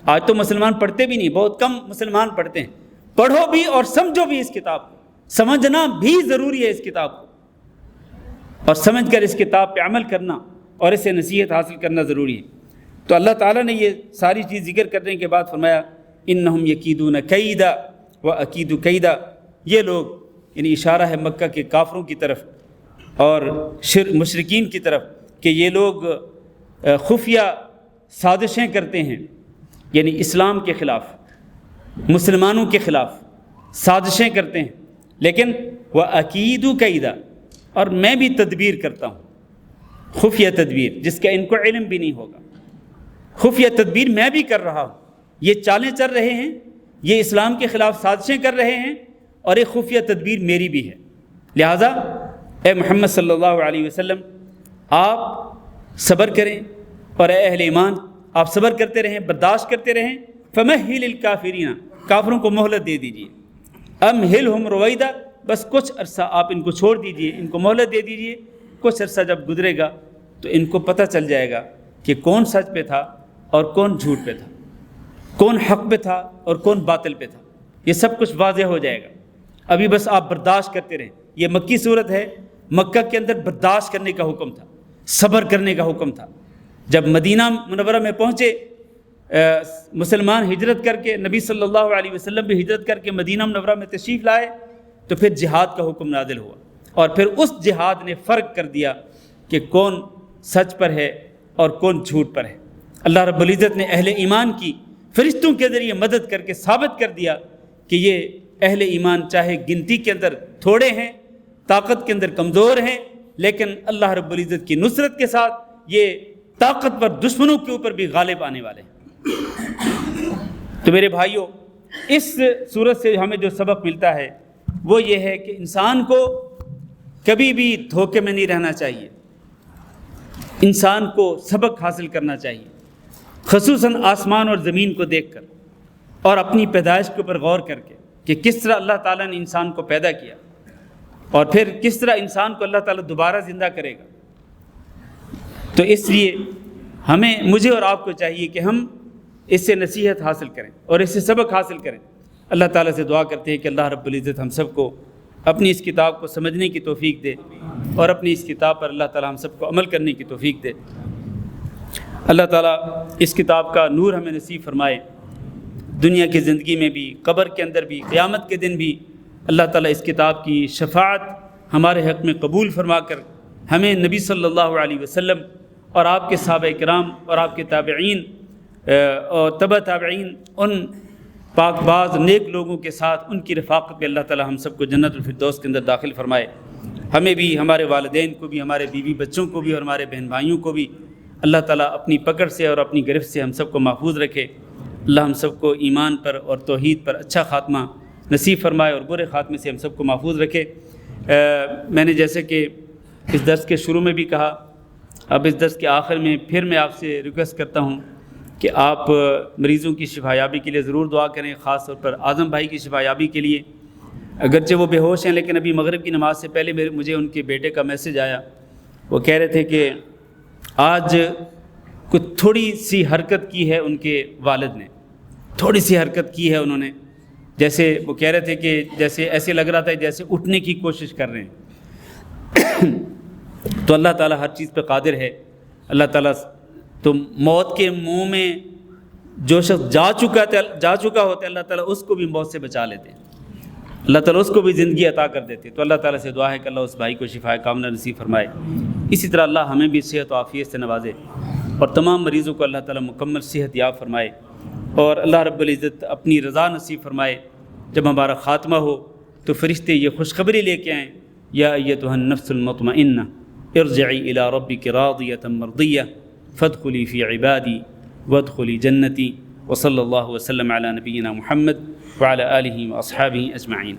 آج تو مسلمان پڑھتے بھی نہیں، بہت کم مسلمان پڑھتے ہیں. پڑھو بھی اور سمجھو بھی اس کتاب کو. سمجھنا بھی ضروری ہے اس کتاب کو، اور سمجھ کر اس کتاب پہ عمل کرنا اور اسے نصیحت حاصل کرنا ضروری ہے. تو اللہ تعالیٰ نے یہ ساری چیز ذکر کرنے کے بعد فرمایا انہم یکیدون کیدا واکید کیدا. یہ لوگ، یعنی اشارہ ہے مکہ کے کافروں کی طرف اور مشرکین کی طرف، کہ یہ لوگ خفیہ سازشیں کرتے ہیں، یعنی اسلام کے خلاف، مسلمانوں کے خلاف سازشیں کرتے ہیں. لیکن وَأَكِيدُ كَيْدًا، اور میں بھی تدبیر کرتا ہوں، خفیہ تدبیر جس کا ان کو علم بھی نہیں ہوگا. خفیہ تدبیر میں بھی کر رہا ہوں. یہ چالیں چل رہے ہیں، یہ اسلام کے خلاف سازشیں کر رہے ہیں، اور ایک خفیہ تدبیر میری بھی ہے. لہٰذا اے محمد صلی اللہ علیہ وسلم، آپ صبر کریں، اور اے اہل ایمان آپ صبر کرتے رہیں، برداشت کرتے رہیں. فَمَهِّلِ الْكَافِرِينَ، کافروں کو مہلت دے دیجیے. أَمْهِلْهُمْ رُوَيْدًا، بس کچھ عرصہ آپ ان کو چھوڑ دیجیے، ان کو مہلت دے دیجیے. کچھ عرصہ جب گزرے گا تو ان کو پتہ چل جائے گا کہ کون سچ پہ تھا اور کون جھوٹ پہ تھا، کون حق پہ تھا اور کون باطل پہ تھا. یہ سب کچھ واضح ہو جائے گا. ابھی بس آپ برداشت کرتے رہیں. یہ مکی صورت ہے، مکہ کے اندر برداشت کرنے کا حکم تھا، صبر کرنے کا حکم تھا. جب مدینہ منورہ میں پہنچے مسلمان ہجرت کر کے، نبی صلی اللہ علیہ وسلم بھی ہجرت کر کے مدینہ منورہ میں تشریف لائے، تو پھر جہاد کا حکم نازل ہوا، اور پھر اس جہاد نے فرق کر دیا کہ کون سچ پر ہے اور کون جھوٹ پر ہے. اللہ رب العزت نے اہل ایمان کی فرشتوں کے ذریعے مدد کر کے ثابت کر دیا کہ یہ اہل ایمان چاہے گنتی کے اندر تھوڑے ہیں، طاقت کے اندر کمزور ہیں، لیکن اللہ رب العزت کی نصرت کے ساتھ یہ طاقتور دشمنوں کے اوپر بھی غالب آنے والے ہیں. تو میرے بھائیوں، اس صورت سے ہمیں جو سبق ملتا ہے وہ یہ ہے کہ انسان کو کبھی بھی دھوکے میں نہیں رہنا چاہیے. انسان کو سبق حاصل کرنا چاہیے، خصوصاً آسمان اور زمین کو دیکھ کر اور اپنی پیدائش کے اوپر غور کر کے کہ کس طرح اللہ تعالیٰ نے انسان کو پیدا کیا، اور پھر کس طرح انسان کو اللہ تعالیٰ دوبارہ زندہ کرے گا. تو اس لیے مجھے اور آپ کو چاہیے کہ ہم اس سے نصیحت حاصل کریں اور اس سے سبق حاصل کریں. اللہ تعالیٰ سے دعا کرتے ہیں کہ اللہ رب العزت ہم سب کو اپنی اس کتاب کو سمجھنے کی توفیق دے، اور اپنی اس کتاب پر اللہ تعالیٰ ہم سب کو عمل کرنے کی توفیق دے. اللہ تعالیٰ اس کتاب کا نور ہمیں نصیب فرمائے، دنیا کی زندگی میں بھی، قبر کے اندر بھی، قیامت کے دن بھی. اللہ تعالیٰ اس کتاب کی شفاعت ہمارے حق میں قبول فرما کر ہمیں نبی صلی اللہ علیہ وسلم اور آپ کے صحابہ کرام اور آپ کے تابعین اور تبع تابعین، ان پاک باز نیک لوگوں کے ساتھ ان کی رفاقت پہ اللہ تعالیٰ ہم سب کو جنت الفردوس کے اندر داخل فرمائے. ہمیں بھی، ہمارے والدین کو بھی، ہمارے بیوی بچوں کو بھی اور ہمارے بہن بھائیوں کو بھی اللہ تعالیٰ اپنی پکڑ سے اور اپنی گرفت سے ہم سب کو محفوظ رکھے. اللہ ہم سب کو ایمان پر اور توحید پر اچھا خاتمہ نصیب فرمائے اور برے خاتمے سے ہم سب کو محفوظ رکھے. میں نے جیسے کہ اس درس کے شروع میں بھی کہا، اب اس درس کے آخر میں پھر میں آپ سے ریکویسٹ کرتا ہوں کہ آپ مریضوں کی شفایابی کے لیے ضرور دعا کریں، خاص طور پر اعظم بھائی کی شفایابی کے لیے. اگرچہ وہ بے ہوش ہیں، لیکن ابھی مغرب کی نماز سے پہلے مجھے ان کے بیٹے کا میسج آیا. وہ کہہ رہے تھے کہ آج کوئی تھوڑی سی حرکت کی ہے ان کے والد نے، تھوڑی سی حرکت کی ہے انہوں نے، جیسے وہ کہہ رہے تھے کہ جیسے ایسے لگ رہا تھا جیسے اٹھنے کی کوشش کر رہے ہیں تو اللہ تعالیٰ ہر چیز پہ قادر ہے۔ اللہ تعالیٰ تو موت کے منہ میں جو شخص جا چکا ہوتا ہے اللہ تعالیٰ اس کو بھی موت سے بچا لیتے ہیں، اللہ تعالیٰ اس کو بھی زندگی عطا کر دیتے۔ تو اللہ تعالیٰ سے دعا ہے کہ اللہ اس بھائی کو شفا کاملہ نصیب فرمائے، اسی طرح اللہ ہمیں بھی صحت و عافیت سے نوازے اور تمام مریضوں کو اللہ تعالیٰ مکمل صحت یاب فرمائے، اور اللہ رب العزت اپنی رضا نصیب فرمائے۔ جب ہمارا خاتمہ ہو تو فرشتے یہ خوشخبری لے کے آئیں، یا ایتھا النفس المطمئنہ ارجعی الی ربک راضیۃ مرضیہ فادخلی فی عبادی وادخلی جنتی، وصلی اللہ وسلم علی نبینا محمد وعلی آلہ واصحابہ اجمعین۔